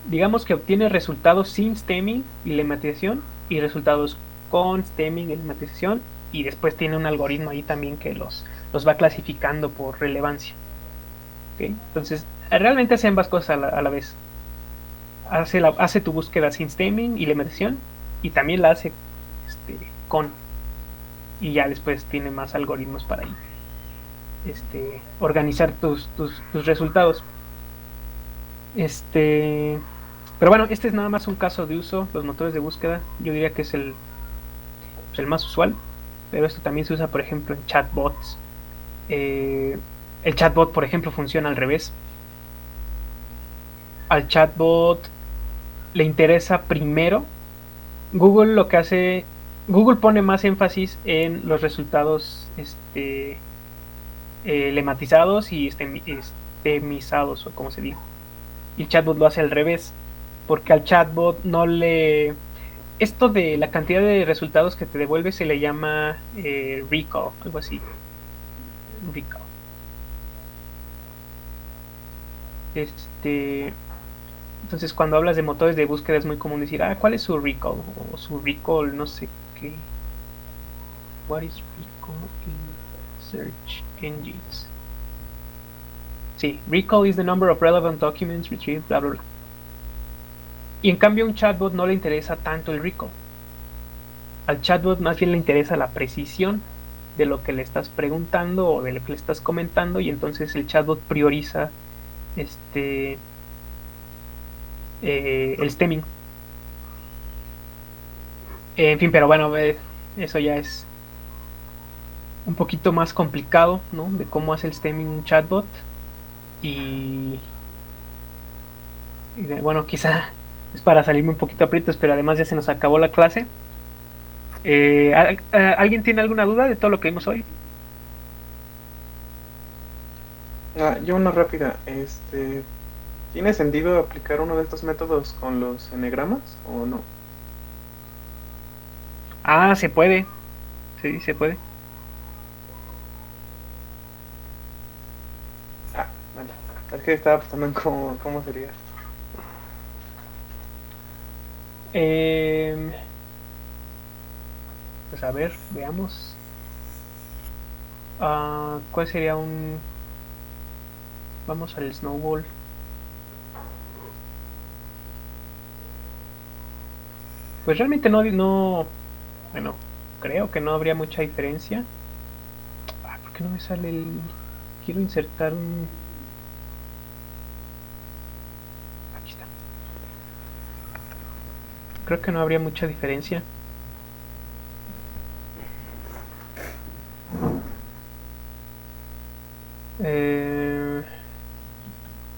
digamos que obtiene resultados sin stemming y lematización, y resultados con stemming y lematización, y después tiene un algoritmo ahí también que los va clasificando por relevancia. ¿Okay? Entonces, realmente hace ambas cosas a la vez. Hace tu búsqueda sin stemming y lematización, y también la hace con, y ya después tiene más algoritmos para ahí organizar tus resultados. Pero bueno, este es nada más un caso de uso. Los motores de búsqueda, yo diría que es el más usual, pero esto también se usa, por ejemplo, en chatbots. El chatbot, por ejemplo, funciona al revés. Al chatbot le interesa primero. Google pone más énfasis en los resultados lematizados y estemizados, o como se diga. Y el chatbot lo hace al revés, porque al chatbot no le... Esto de la cantidad de resultados que te devuelve se le llama recall, algo así. Recall. Entonces, cuando hablas de motores de búsqueda es muy común decir, ¿cuál es su recall? O su recall, no sé qué. What is recall in search engines? Sí, recall is the number of relevant documents retrieved, bla, bla, bla. Y en cambio a un chatbot no le interesa tanto el recall. Al chatbot más bien le interesa la precisión de lo que le estás preguntando o de lo que le estás comentando, y entonces el chatbot prioriza el stemming. En fin, pero bueno, eso ya es un poquito más complicado, ¿no? De cómo hace el stemming un chatbot. Y, bueno, quizá es para salirme un poquito aprietos, pero además ya se nos acabó la clase. ¿Alguien tiene alguna duda de todo lo que vimos hoy? Yo una rápida. ¿Tiene sentido aplicar uno de estos métodos con los enegramas o no? Se puede. Sí, se puede. Vale. Es que estaba pensando en cómo sería. Pues a ver, veamos. ¿Cuál sería un...? Vamos al snowball. Pues realmente bueno, creo que no habría mucha diferencia. ¿Por qué no me sale el...? Quiero insertar un... Aquí está. Creo que no habría mucha diferencia.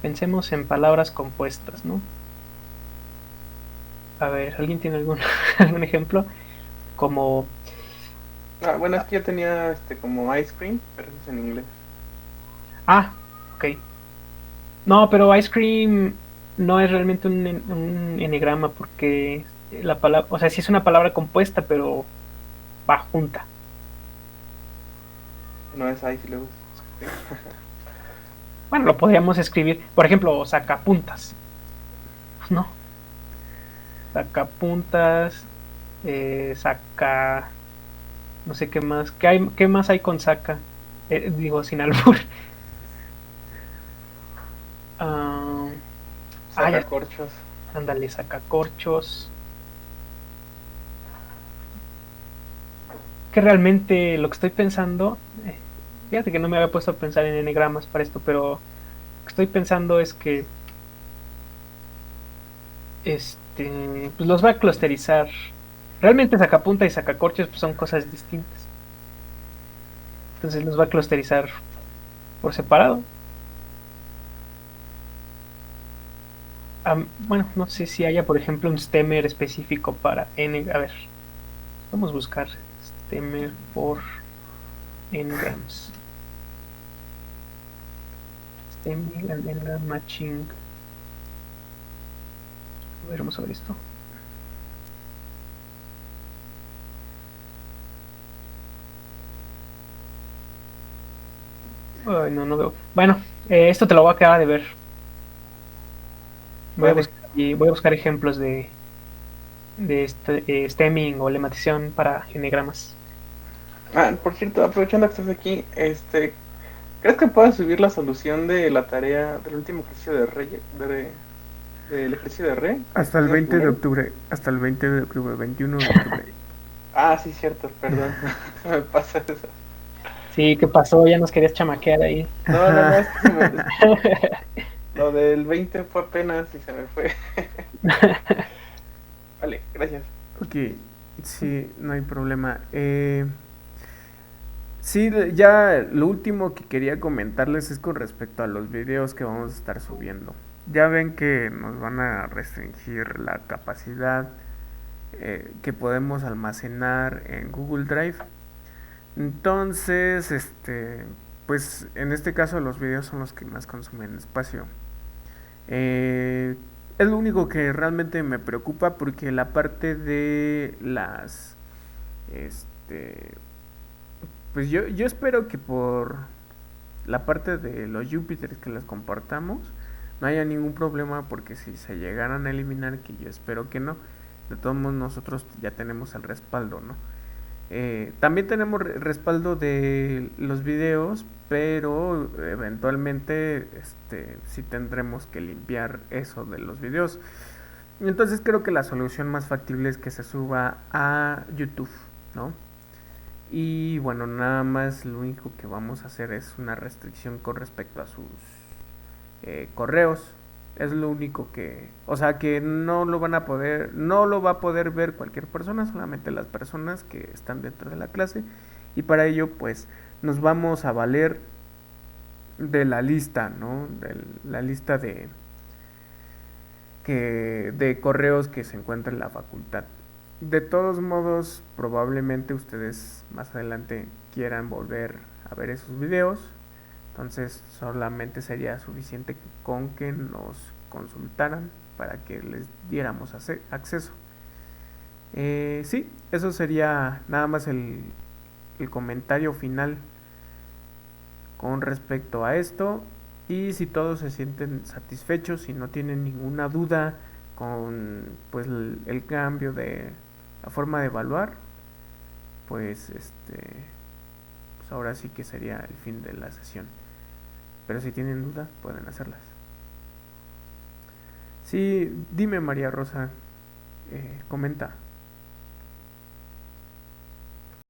Pensemos en palabras compuestas, ¿no? A ver, ¿alguien tiene algún ejemplo? Como... Bueno, es que yo tenía como ice cream, pero eso es en inglés. Ok. No, pero ice cream no es realmente un enegrama porque la palabra, o sea, sí es una palabra compuesta, pero va junta. No es ice y luego es Bueno, lo podríamos escribir, por ejemplo, sacapuntas, ¿no? Sacapuntas, saca, no sé qué más, qué más hay con saca? Digo, sin albur. Ya, sacacorchos. ándale, sacacorchos. Que realmente lo que estoy pensando, fíjate que no me había puesto a pensar en enegramas para esto, pero lo que estoy pensando es que pues los va a clusterizar. Realmente sacapunta y sacacorchos pues son cosas distintas. Entonces los va a clusterizar por separado. Bueno, no sé si haya, por ejemplo, un stemmer específico para n. A ver, vamos a buscar stemmer for n-grams. Stemming and n-gram matching. A ver, vamos a ver esto. Ay, no veo. Bueno, esto te lo voy a quedar de ver. Voy a buscar ejemplos de stemming o lematización para enegramas. Por cierto, aprovechando que estás aquí, ¿crees que puedas subir la solución de la tarea del último ejercicio del ejercicio de re? Hasta el 20 de octubre, 21 de octubre. Sí, cierto, perdón. Se me pasa eso. Sí, ¿qué pasó? Ya nos querías chamaquear ahí. No, es que lo del 20 fue apenas y se me fue. Vale, gracias. Ok, sí, no hay problema. Sí, ya lo último que quería comentarles es con respecto a los videos que vamos a estar subiendo. Ya ven que nos van a restringir la capacidad que podemos almacenar en Google Drive. Entonces, pues en este caso los videos son los que más consumen espacio. Es lo único que realmente me preocupa porque la parte de las, pues yo espero que por la parte de los Júpiters que las compartamos no haya ningún problema, porque si se llegaran a eliminar, que yo espero que no, de todos modos nosotros ya tenemos el respaldo, ¿no? También tenemos respaldo de los videos, pero eventualmente sí tendremos que limpiar eso de los videos. Entonces creo que la solución más factible es que se suba a YouTube, ¿no? Y bueno, nada más lo único que vamos a hacer es una restricción con respecto a sus correos. Es lo único que, o sea, que no lo va a poder ver cualquier persona, solamente las personas que están dentro de la clase y para ello pues nos vamos a valer de la lista, ¿no? De la lista de correos que se encuentra en la facultad. De todos modos, probablemente ustedes más adelante quieran volver a ver esos videos, entonces solamente sería suficiente con que nos consultaran para que les diéramos acceso. Sí, eso sería nada más el comentario final con respecto a esto. Y si todos se sienten satisfechos, si no tienen ninguna duda con pues el cambio de la forma de evaluar, pues pues ahora sí que sería el fin de la sesión. Pero si tienen dudas, pueden hacerlas. Sí, dime María Rosa, comenta.